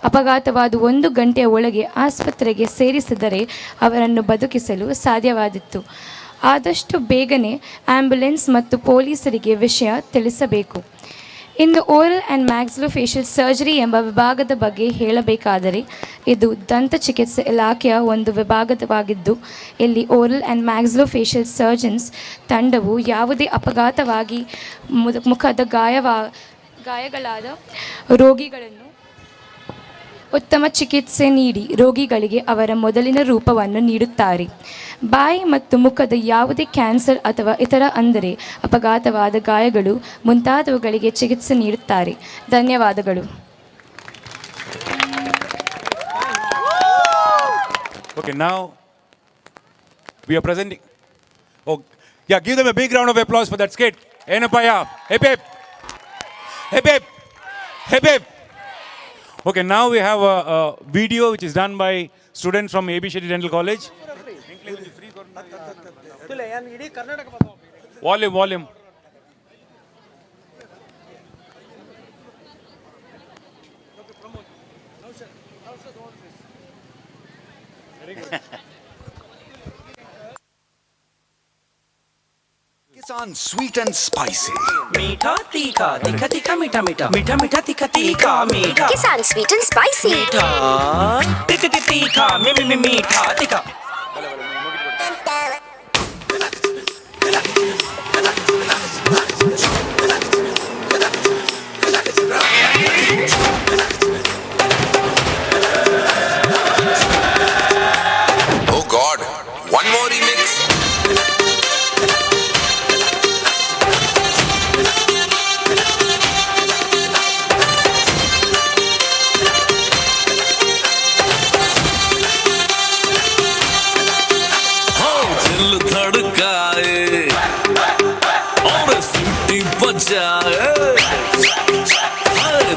ಅಪಘಾತವಾದ 1 ಗಂಟೆಯ ಒಳಗೆ ಆಸ್ಪತ್ರೆಗೆ ಸೇರಿಸಿದರೆ ಅವರನ್ನು ಬದುಕಿಸಲು ಸಾಧ್ಯವಾದಿತ್ತು. ಆದಷ್ಟು ಬೇಗನೆ ಆಂಬ್ಯುಲೆನ್ಸ್ ಮತ್ತು ಪೊಲೀಸರಿಗೆ ವಿಷಯ ತಿಳಿಸಬೇಕು. ಇನ್ನು ಓರಲ್ ಆ್ಯಂಡ್ ಮ್ಯಾಕ್ಸಿಲೋಫೇಶಿಯಲ್ ಸರ್ಜರಿ ಎಂಬ ವಿಭಾಗದ ಬಗ್ಗೆ ಹೇಳಬೇಕಾದರೆ ಇದು ದಂತ ಚಿಕಿತ್ಸೆ ಇಲಾಖೆಯ ಒಂದು ವಿಭಾಗವಾಗಿದ್ದು, ಇಲ್ಲಿ ಓರಲ್ ಆ್ಯಂಡ್ ಮ್ಯಾಕ್ಸಿಲೋಫೇಶಿಯಲ್ ಸರ್ಜನ್ಸ್ ತಂಡವು ಯಾವುದೇ ಅಪಘಾತವಾಗಿ ಮುಖದ ಗಾಯಗಳಾದ ರೋಗಿಗಳನ್ನು ಉತ್ತಮ ಚಿಕಿತ್ಸೆ ನೀಡಿ ರೋಗಿಗಳಿಗೆ ಅವರ ಮೊದಲಿನ ರೂಪವನ್ನು ನೀಡುತ್ತಾರೆ. ಬಾಯಿ ಮತ್ತು ಮುಖದ ಯಾವುದೇ ಕ್ಯಾನ್ಸರ್ ಅಥವಾ ಇತರ ಅಂದರೆ ಅಪಘಾತವಾದ ಗಾಯಗಳು ಮುಂತಾದವುಗಳಿಗೆ ಚಿಕಿತ್ಸೆ ನೀಡುತ್ತಾರೆ. ಧನ್ಯವಾದಗಳು. Okay, now we are presenting. Oh, yeah, give them a big round of applause for that skit. Enapaya, hip hip, hip hip, hip hip. Okay, now we have a video which is done by students from AB Shetty Dental College. Volume. Kisan sweet and spicy. मीठा तीखा तीखा तीखा मीठा मीठा मीठा मीठा तीखा तीखा मीठा Kisan sweet and spicy. मीठा तीखा मीठा तीखा. Oh God, one more remix. दिल धड़काए और सीटी बजाए,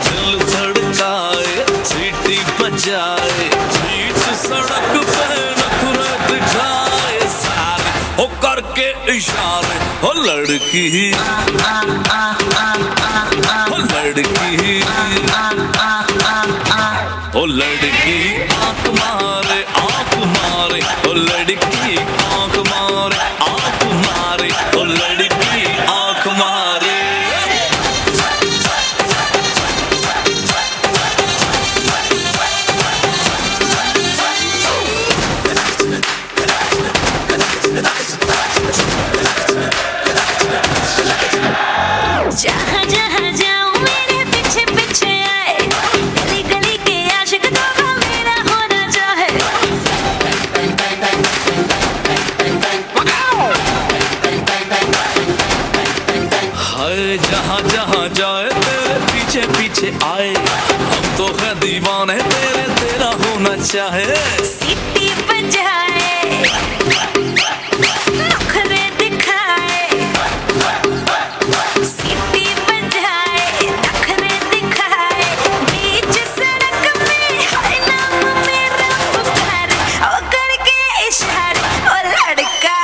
दिल धड़काए सीटी बजाए, बीच सड़क पे नखरे दिखाए सारे हो करके इशारे, हो लड़की हो लड़की हो लड़की आंख मारे हो लड़की आंख मारे हो लड़की आंख मारे. जहाँ जहाँ जाऊँ मेरे पीछे पीछे आए, गली गली के आशिक तो मेरा होना चाहे. हाय जहाँ जहाँ जाए तेरे पीछे पीछे आए, हम तो है दीवाने तेरे तेरा होना चाहे. सीटी बजाए, नखरे दिखाए, सीटी बजाए, नखरे दिखाए, बीच सड़क में हाय नाम मेरा पुकारे, ओ करके इशारे, ओ लड़का,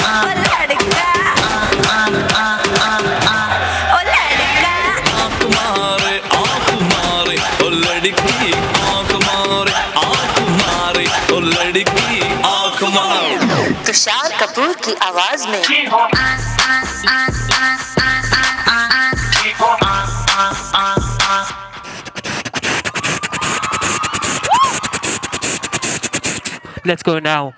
ओ लड़का, ओ लड़का. आंख मारे ओ लड़की आंख मारे ओ लड़की आंख मारे. तुषार कपूर की आवाज में Let's go now.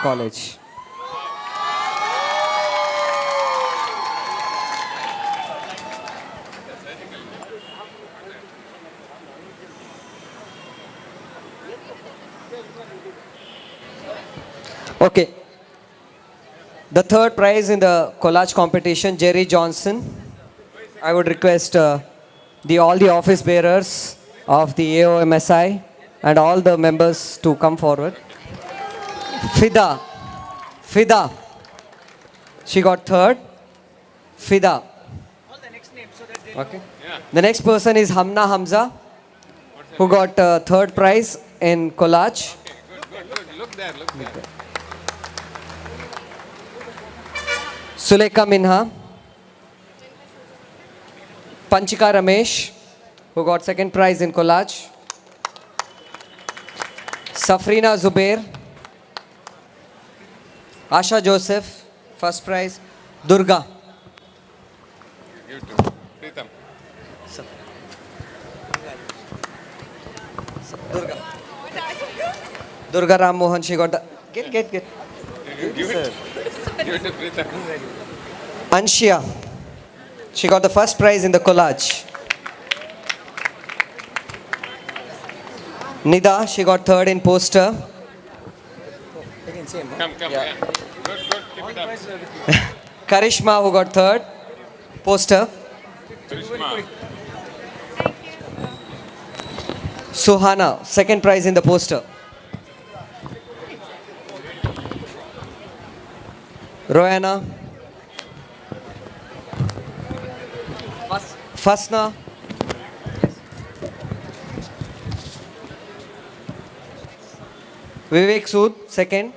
College. Okay. The third prize in the collage competition, Jerry Johnson. I would request all the office bearers of the AOMSI and all the members to come forward. Fida. She got third. Fida. Okay. The next person is Hamna Hamza, who got third prize in collage. Look there. Suleka Minha. Panchika Ramesh, who got second prize in collage. Safrina Zubair. Asha Joseph, first prize. Durga. Give to Pritam. Durga Ram Mohan, she got the... Get. Give it to Pritam. Anshia, she got the first prize in the collage. Nida, she got third in poster. Come. Yeah. Good. Keep it up. Karishma, who got third, poster. Karishma. Suhana, second prize in the poster. Royana. Fasna. Vivek Sood, second.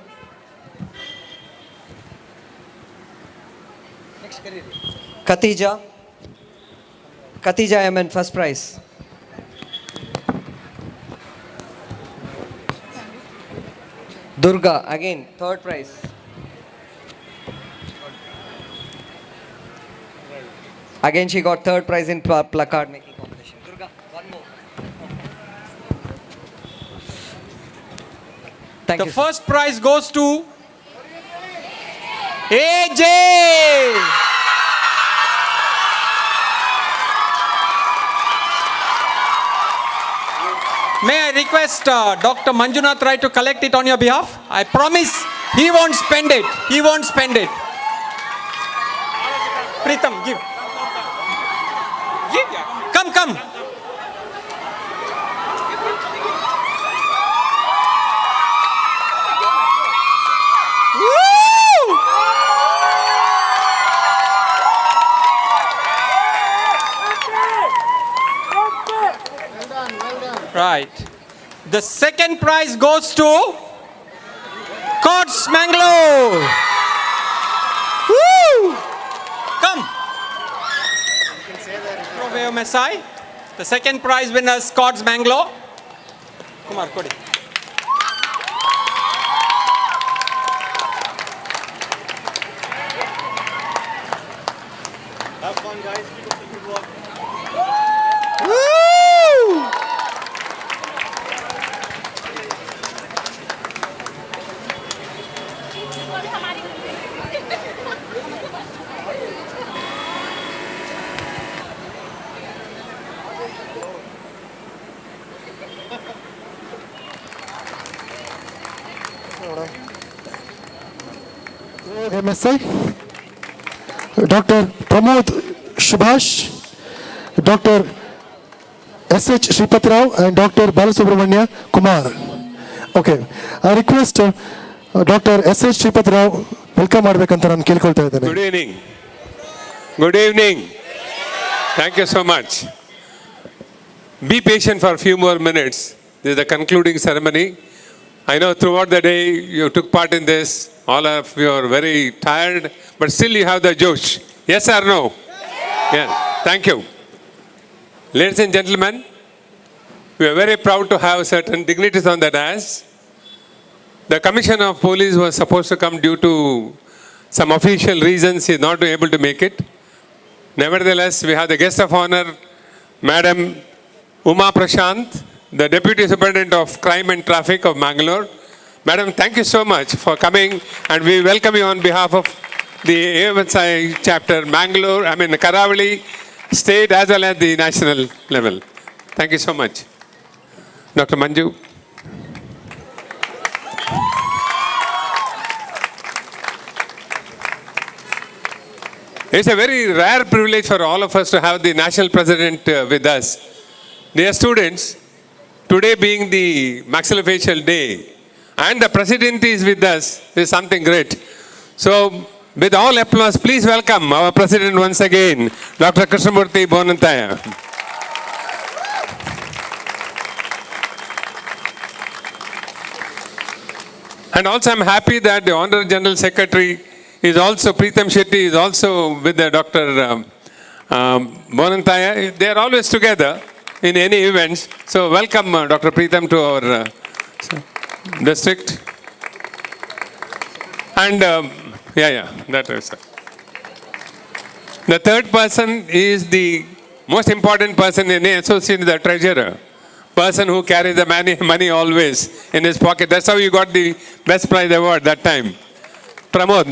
Khatija MN, first prize. Durga, again, third prize. Again, she got third prize in placard making competition. Durga, one more. Thank you. The first prize goes to AJ. May I request Dr. Manjunath Rai to collect it on your behalf? I promise he won't spend it. Pritam, give. Come. Woo! right. The second prize goes to Cots Mangalore. Woo! Come. From AOMSI. The second prize winners, Cots Mangalore. Kumar, Kodi. Have fun, guys. Keep up the good work. Woo! MSI, Dr. Pramod Subhash, Dr. S.H. Shripati Rao and Dr. Balasubramanya Kumar. Okay, I request Dr. S.H. Shripati Rao welcome ಮಾಡಬೇಕಂತ ನಾನು ಕೇಳ್ಕೊಳ್ತಾ ಇದ್ದೇನೆ. Good evening. Good evening. Thank you so much. Be patient for a few more minutes. This is the concluding ceremony. I know throughout the day you took part in this. All of you are very tired, but still you have the josh. Yes or no? Yes. Thank you. Ladies and gentlemen, we are very proud to have certain dignitaries on the dais. The Commissioner of Police was supposed to come due to some official reasons. He is not able to make it. Nevertheless, we have the guest of honor, Madam Uma Prashant, the Deputy Superintendent of Crime and Traffic of Mangalore. Madam, thank you so much for coming, and we welcome you on behalf of the AOMSI chapter, Mangalore, Karavali State as well as the national level. Thank you so much. Dr. Manju. It's a very rare privilege for all of us to have the national president with us. Dear students, today being the maxillofacial day, and the president is with us, is something great. So, with all applause, please welcome our president once again, Dr. Krishnamurthy Bonantaya. And also, I'm happy that the Honorable General Secretary is also, Preetham Shetty is also with the Dr. Bonantaya. They are always together in any events. So, welcome Dr. Preetham to our district. And that is. The third person is the most important person in the association, the treasurer. Person who carries the money always in his pocket. That's how you got the best prize award that time. Pramod,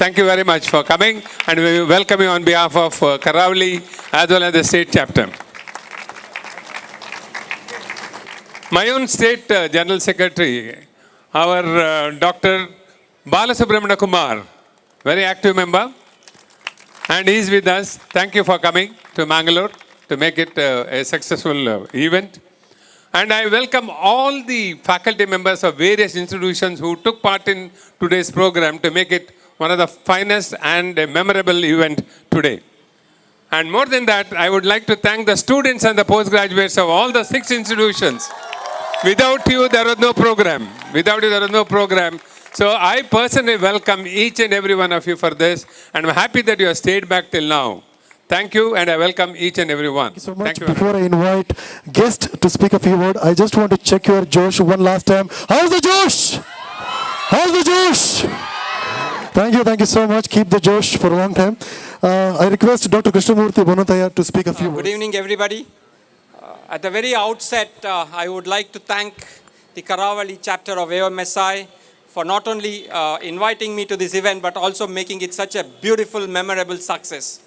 thank you very much for coming, and we welcome you on behalf of Karavali as well as the state chapter. My own state General Secretary, our Dr. Balasubramanya Kumar, very active member, and he is with us. Thank you for coming to Mangalore to make it a successful event. And I welcome all the faculty members of various institutions who took part in today's program to make it one of the finest and a memorable event today. And more than that, I would like to thank the students and the postgraduates of all the 6 institutions. Without you, there was no program. Without you, there was no program. So I personally welcome each and every one of you for this, and I'm happy that you have stayed back till now. Thank you, and I welcome each and every one. Thank you so much. Before I invite guest to speak a few words, I just want to check your Josh one last time. How's the Josh? How's the Josh? Thank you so much. Keep the Josh for a long time. I request Dr. Krishnamurthy Bonantaya to speak a few words. Good evening, everybody. At the very outset, I would like to thank the Karavali chapter of AOMSI for not only inviting me to this event, but also making it such a beautiful, memorable success.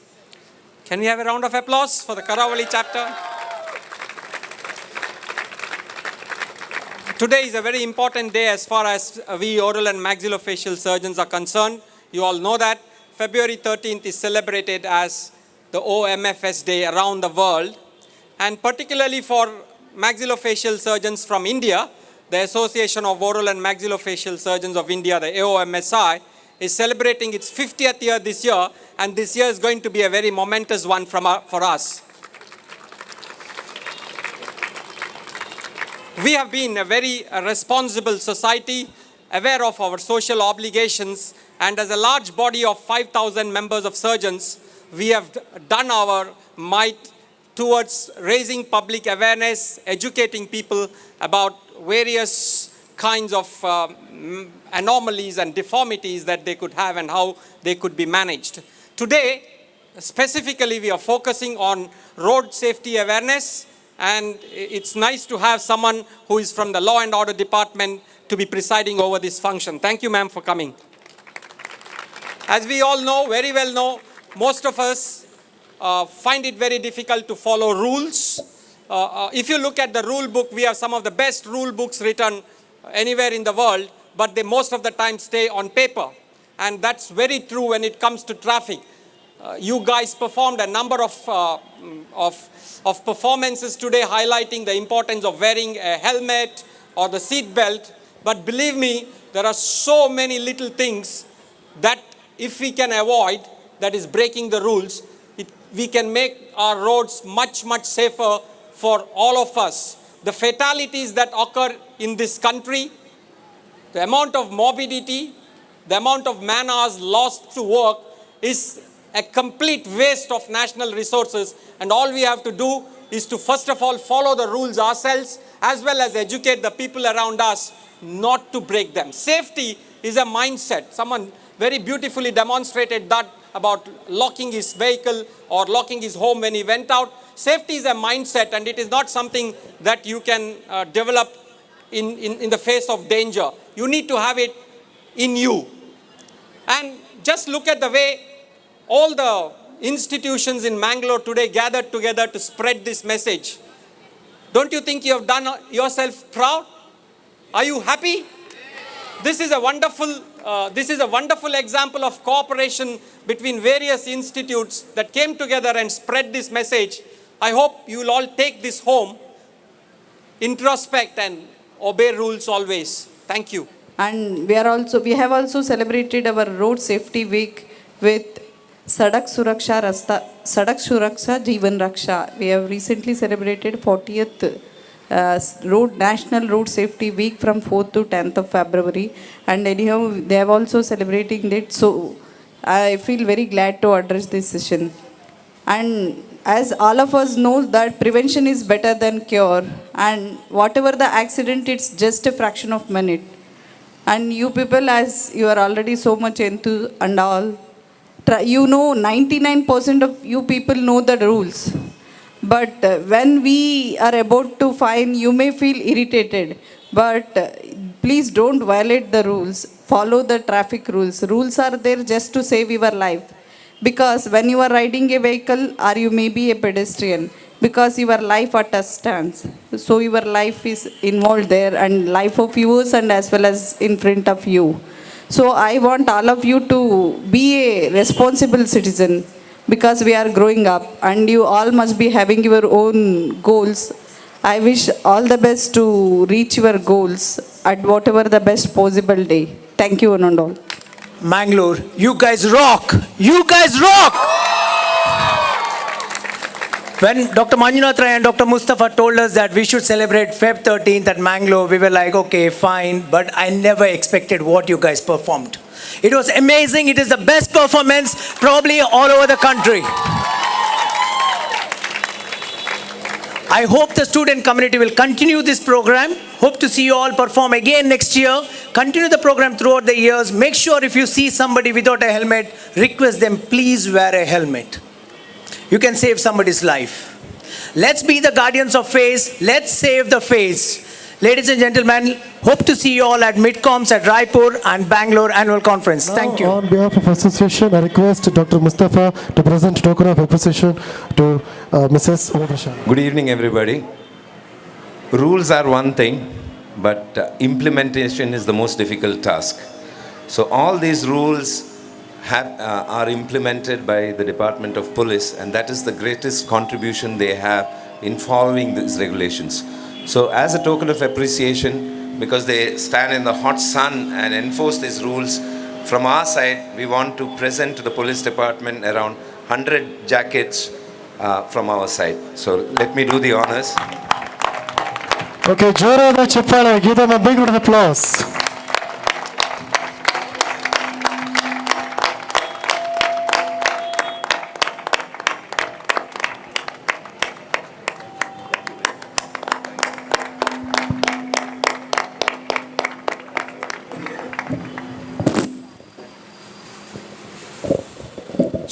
Can we have a round of applause for the Karavali chapter? Today is a very important day as far as we oral and maxillofacial surgeons are concerned. You all know that February 13th is celebrated as the OMFS Day around the world. And particularly for maxillofacial surgeons from India, the Association of Oral and Maxillofacial Surgeons of India, the AOMSI, is celebrating its 50th year this year, and this year is going to be a very momentous one for us. We have been a very responsible society, aware of our social obligations, and as a large body of 5,000 members of surgeons, we have done our might towards raising public awareness, educating people about various kinds of anomalies and deformities that they could have and how they could be managed. Today, specifically, we are focusing on road safety awareness, and it's nice to have someone who is from the Law and Order Department to be presiding over this function. Thank you, ma'am, for coming. As we all know, very well know, most of us find it very difficult to follow rules. If you look at the rule book, we have some of the best rule books written anywhere in the world, but they most of the time stay on paper. And that's very true when it comes to traffic. You guys performed a number of performances today highlighting the importance of wearing a helmet or the seat belt. But believe me, there are so many little things that if we can avoid, that is breaking the rules, we can make our roads much, much safer for all of us. The fatalities that occur in this country, the amount of morbidity, the amount of man hours lost to work is a complete waste of national resources, and all we have to do is to first of all follow the rules ourselves as well as educate the people around us not to break them. Safety is a mindset. Someone very beautifully demonstrated that about locking his vehicle or locking his home when he went out. Safety is a mindset, and it is not something that you can develop in the face of danger. You need to have it in you. And just look at the way all the institutions in Mangalore today gathered together to spread this message. Don't you think you have done yourself proud? Are you happy? This is a wonderful example of cooperation between various institutes that came together and spread this message. I hope you will all take this home, introspect and obey rules always. Thank you. And we have also celebrated our road safety week with Sadak Suraksha Jeevan Raksha. We have recently celebrated 40th National Road Safety Week from 4th to 10th of February. And anyhow, they have also celebrating it. So I feel very glad to address this session. And as all of us know that prevention is better than cure. And whatever the accident, it's just a fraction of minute. And you people, as you are already so much into and all, you know 99% of you people know the rules. But when we are about to fine, you may feel irritated. But please don't violate the rules. Follow the traffic rules. Rules are there just to save your life. Because when you are riding a vehicle, or you may be a pedestrian, because your life at a stands. So your life is involved there, and life of yours and as well as in front of you. So I want all of you to be a responsible citizen, because we are growing up and you all must be having your own goals. I wish all the best to reach your goals at whatever the best possible day. Thank you, one and all. Mangalore, you guys rock! You guys rock! When Dr. Manjunath Rai and Dr. Mustafa told us that we should celebrate Feb 13th at Mangalore, we were like, okay, fine, but I never expected what you guys performed. It was amazing. It is the best performance probably all over the country. I hope the student community will continue this program. Hope to see you all perform again next year. Continue the program throughout the years. Make sure if you see somebody without a helmet, request them, please wear a helmet. You can save somebody's life. Let's be the guardians of face. Let's save the face. Ladies and gentlemen, hope to see you all at Midcoms at Raipur and Bangalore Annual Conference. Thank you. On behalf of association, I request Dr. Mustafa to present token of appreciation to Mrs. Ovashan. Good evening, everybody. Rules are one thing, but implementation is the most difficult task. So all these rules are implemented by the Department of Police, and that is the greatest contribution they have in following these regulations. So as a token of appreciation, because they stand in the hot sun and enforce these rules, from our side, we want to present to the police department around 100 jackets from our side. So let me do the honors. Okay, ಜೋರಾದ ಚಪ್ಪಾಳೆ. Give them a big round of applause.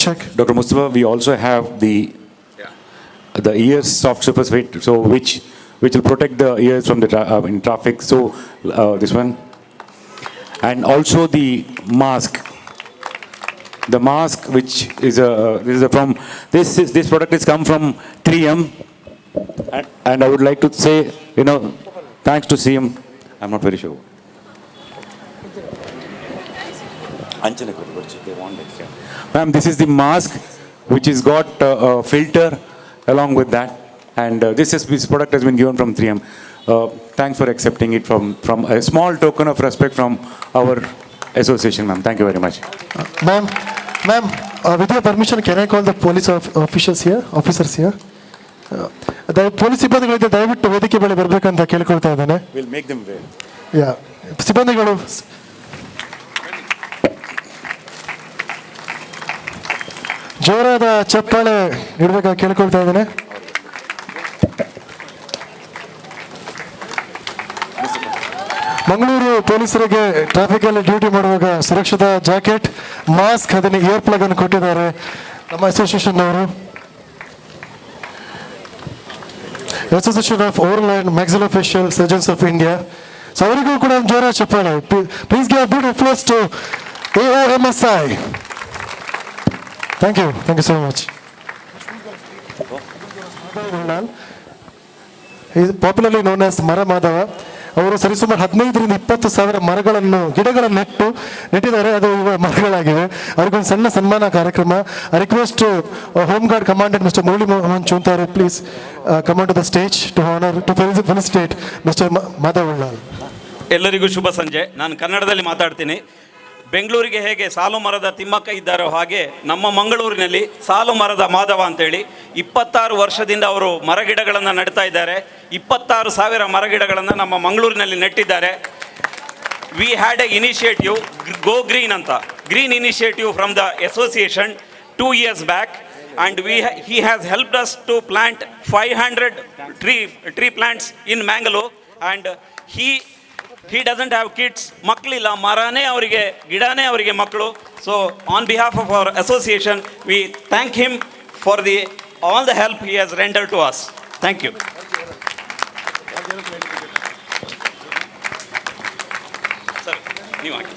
Check. Dr. Mustafa, we also have the ears soft surface weight, so which will protect the ears from the in traffic. So this one, and also the mask. The mask, which is from this product is come from 3M, and I would like to say, thanks to CM. I'm not very sure. Ma'am, this is the mask which has got a filter along with that, and this product has been given from 3M. Thanks for accepting it from a small token of respect from our association, ma'am. Thank you very much. Ma'am, with your permission, can I call the police officers here? Police ಸಿಬ್ಬಂದಿಗಳಿಂದ ದಯವಿಟ್ಟು ವೇದಿಕೆ ಬಳಿ ಬರಬೇಕಂತ ಕೇಳ್ಕೊಳ್ತಾ ಇದ್ದೇನೆ. We'll make them wear. Yeah, ಸಿಬ್ಬಂದಿಗಳು ಜೋರಾದ ಚಪ್ಪಾಳೆ ಇಡಬೇಕಾಗಿ ಕೇಳ್ಕೊಳ್ತಾ ಇದ್ದೇನೆ. ಮಂಗಳೂರು ಪೊಲೀಸರಿಗೆ ಟ್ರಾಫಿಕಲ್ಲಿ ಡ್ಯೂಟಿ ಮಾಡುವಾಗ ಸುರಕ್ಷತಾ ಜಾಕೆಟ್, ಮಾಸ್ಕ್, ಅದನ್ನು ಇಯರ್ ಪ್ಲಗ್ ಅನ್ನು ಕೊಟ್ಟಿದ್ದಾರೆ ನಮ್ಮ ಅಸೋಸಿಯೇಷನ್ ಅವರು. Association of oral and maxillofacial surgeons of India. So ಅವರಿಗೂ ಕೂಡ ಜೋರ ಚಪ್ಪಾಳೆ. Please give a big applause to AOMSI. Thank you so much. He is popularly known as Mara Madhava. ಅವರು ಸರಿಸುಮಾರು 15,000 ಗಿಡಗಳನ್ನು ನೆಟ್ಟಿದ್ದಾರೆ. ಅದು ಮರಗಳಾಗಿವೆ. ಅವ್ರಿಗೊಂದು ಸಣ್ಣ ಸನ್ಮಾನ ಕಾರ್ಯಕ್ರಮ. I request home guard commandant mister Murali Mohan Chuntare, please come on to the stage to felicitate mister Madhav Ullal. ಎಲ್ಲರಿಗೂ ಶುಭ ಸಂಜೆ. ನಾನು ಕನ್ನಡದಲ್ಲಿ ಮಾತಾಡ್ತೀನಿ. ಬೆಂಗಳೂರಿಗೆ ಹೇಗೆ ಸಾಲು ಮರದ ತಿಮ್ಮಕ್ಕ ಇದ್ದಾರೋ ಹಾಗೆ ನಮ್ಮ ಮಂಗಳೂರಿನಲ್ಲಿ ಸಾಲು ಮರದ ಮಾಧವ ಅಂತೇಳಿ 26 ವರ್ಷದಿಂದ ಅವರು ಮರಗಿಡಗಳನ್ನು ನೆಡ್ತಾ ಇದ್ದಾರೆ. 26,000 ಮರಗಿಡಗಳನ್ನು ನಮ್ಮ ಮಂಗಳೂರಿನಲ್ಲಿ ನೆಟ್ಟಿದ್ದಾರೆ. We had a initiative go green ಅಂತ, green initiative from the association 2 years back, and he has helped us to plant 500 tree plants in Mangalore, and he doesn't have kids, ಮಕ್ಕಳಿಲ್ಲ, ಮರನೇ ಅವರಿಗೆ, ಗಿಡನೇ ಅವರಿಗೆ ಮಕ್ಕಳು. So on behalf of our association we thank him for all the help he has rendered to us. Thank you. Sir, ನೀವು ಹಾಕಿ.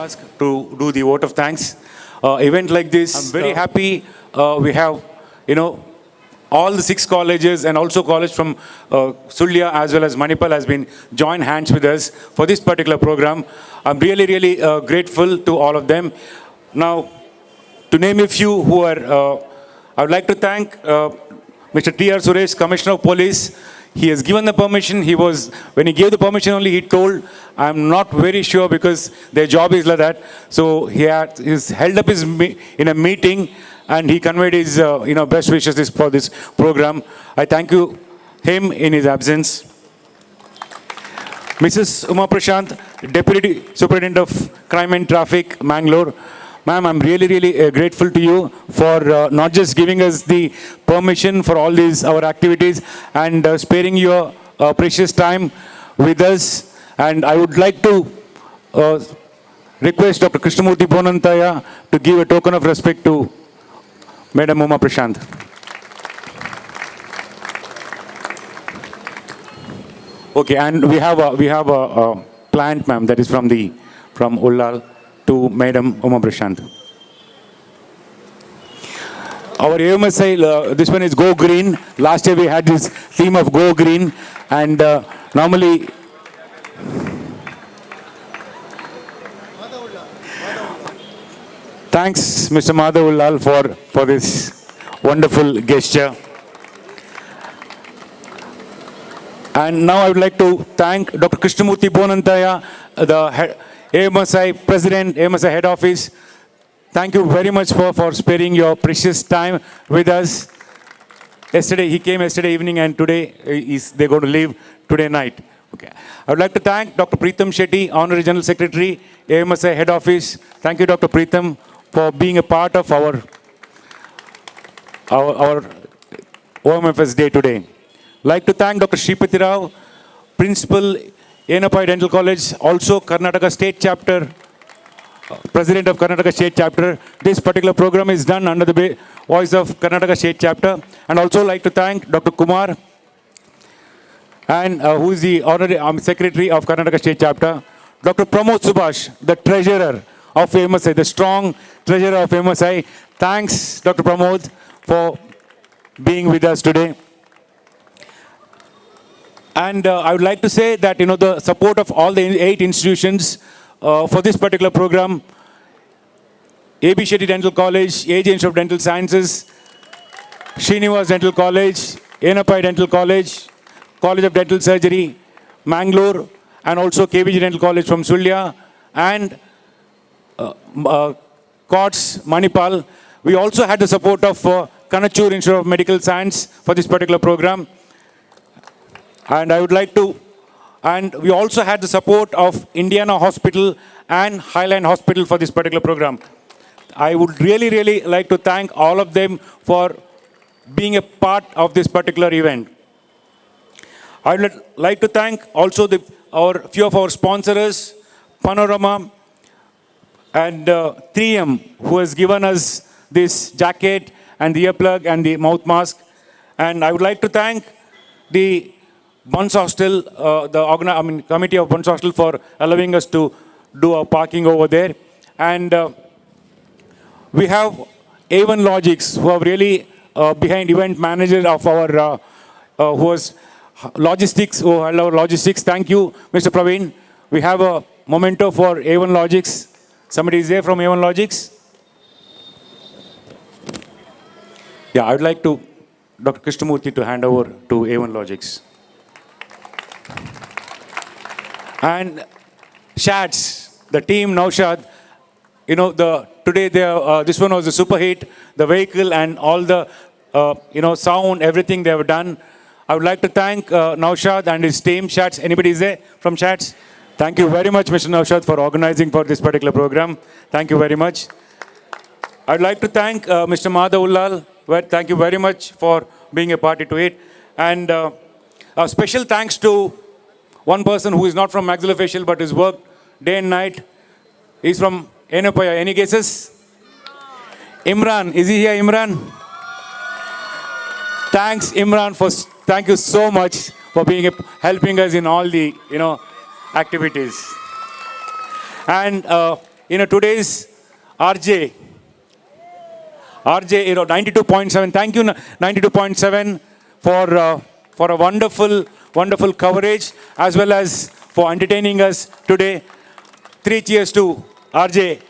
Task to do the vote of thanks. Event like this, I'm very happy. We have, all the 6 colleges and also college from Sulya as well as Manipal has been joined hands with us for this particular program. I'm really, really grateful to all of them. Now, to name a few who are, I would like to thank Mr. T.R. Suresh, Commissioner of Police. He has given the permission. When he gave the permission only, he told, I'm not very sure because their job is like that. So he's held up in a meeting and he conveyed his best wishes for this program. I thank him in his absence. Mrs. Uma Prashant, Deputy Superintendent of Crime and Traffic, Mangalore. Ma'am, I'm really, really grateful to you for not just giving us the permission for all our activities and sparing your precious time with us. And I would like to request Dr. Krishnamurthy Bonantaya to give a token of respect to Madam Uma Prashant. Okay, and we have a plant, ma'am, that is from Ullal to Madam Uma Prashant. Our AMSI, this one is Go Green. Last year we had this theme of Go Green, and normally Thanks, Mr. Madhavulal, for this wonderful gesture. And now I would like to thank Dr. Krishnamurthy Bonantaya, the AMSI President, AMSI Head Office. Thank you very much for sparing your precious time with us. Yesterday, he came yesterday evening, and today they're going to leave today night. Okay. I would like to thank Dr. Preetham Shetty, Honorary General Secretary, AMSI Head Office. Thank you, Dr. Preetham, for being a part of our OMFS Day today. Like to thank Dr. Shripati Rao, Principal, Yenapai Dental College, also Karnataka State Chapter, President of Karnataka State Chapter. This particular program is done under the voice of Karnataka State Chapter. And also like to thank Dr. Kumar, and who is the Honorary Secretary of Karnataka State Chapter. Dr. Pramod Subhash, the Treasurer of AMSI, the strong Treasurer of AMSI. Thanks, Dr. Pramod, for being with us today. And I would like to say that, the support of all the 8 institutions for this particular program, A.B. Shetty Dental College, AJ Institute of Dental Sciences, Srinivas Dental College, Yenapai Dental College, College of Dental Surgery, Mangalore, and also KVG Dental College from Sulya, and COTS, Manipal. We also had the support of Kanachur Institute of Medical Science for this particular program. And I would like to, and we also had the support of Indiana Hospital and Highland Hospital for this particular program. I would really like to thank all of them for being a part of this particular event. I would like to thank also few of our sponsors, Panorama and 3M, who has given us this jacket and the earplug and the mouth mask. And I would like to thank the Bunce Hostel, committee of Bunce Hostel, for allowing us to do our parking over there. And we have A1 Logics, who are really behind event manager of our, who was logistics, who held our logistics. Thank you, Mr. Praveen. We have a memento for A1 Logics. Somebody is there from A1 Logics? Yeah, I would like to, Dr. Krishnamurthy, to hand over to A1 Logics. And Shads, the team Naushad, today this one was a super hit, the vehicle and all the, sound, everything they have done. I would like to thank Naushad and his team, Shads. Anybody is there from Shads? Thank you very much, Mr. Naushad, for organizing for this particular program. Thank you very much. I'd like to thank Mr. Madhavulal. Thank you very much for being a party to it. And a special thanks to one person who is not from maxillofacial but has worked day and night. He's from Enopaya. Any guesses? Imran. Is he here, Imran? Thanks, Imran, thank you so much for helping us in all the, activities. And, today's RJ, 92.7. Thank you, 92.7, for a wonderful coverage, as well as for entertaining us today. 3 cheers to RJ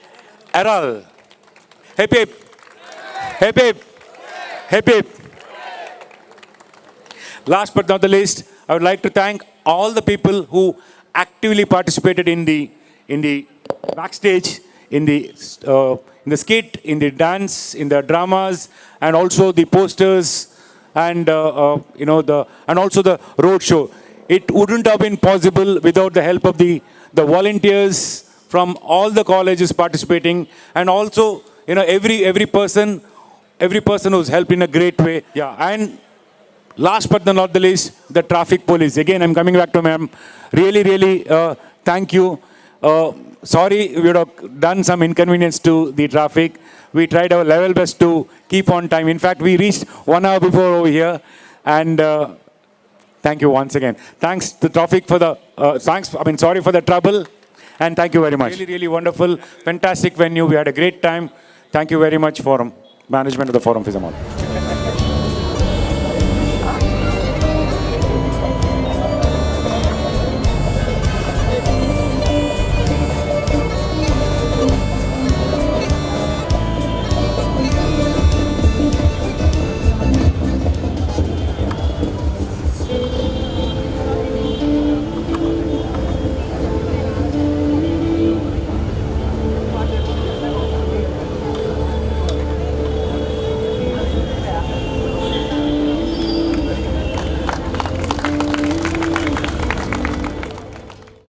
Aral. Hip hip. Hip hip. Hip hip. Last but not the least, I would like to thank all the people who actively participated in the backstage, in the skit, in the dance, in the dramas, and also the posters, and and also the road show. It wouldn't have been possible without the help of the volunteers from all the colleges participating, and also every person who's helped in a great way. Yeah, and last but not the least, the traffic police. Again, I'm coming back to ma'am. Really, thank you. Sorry, we would have done some inconvenience to the traffic. We tried our level best to keep on time. In fact, we reached 1 hour before over here. And thank you once again. Thanks to traffic for the, sorry for the trouble. And thank you very much. Really wonderful, fantastic venue. We had a great time. Thank you very much, Forum, management of the Forum Physiomall.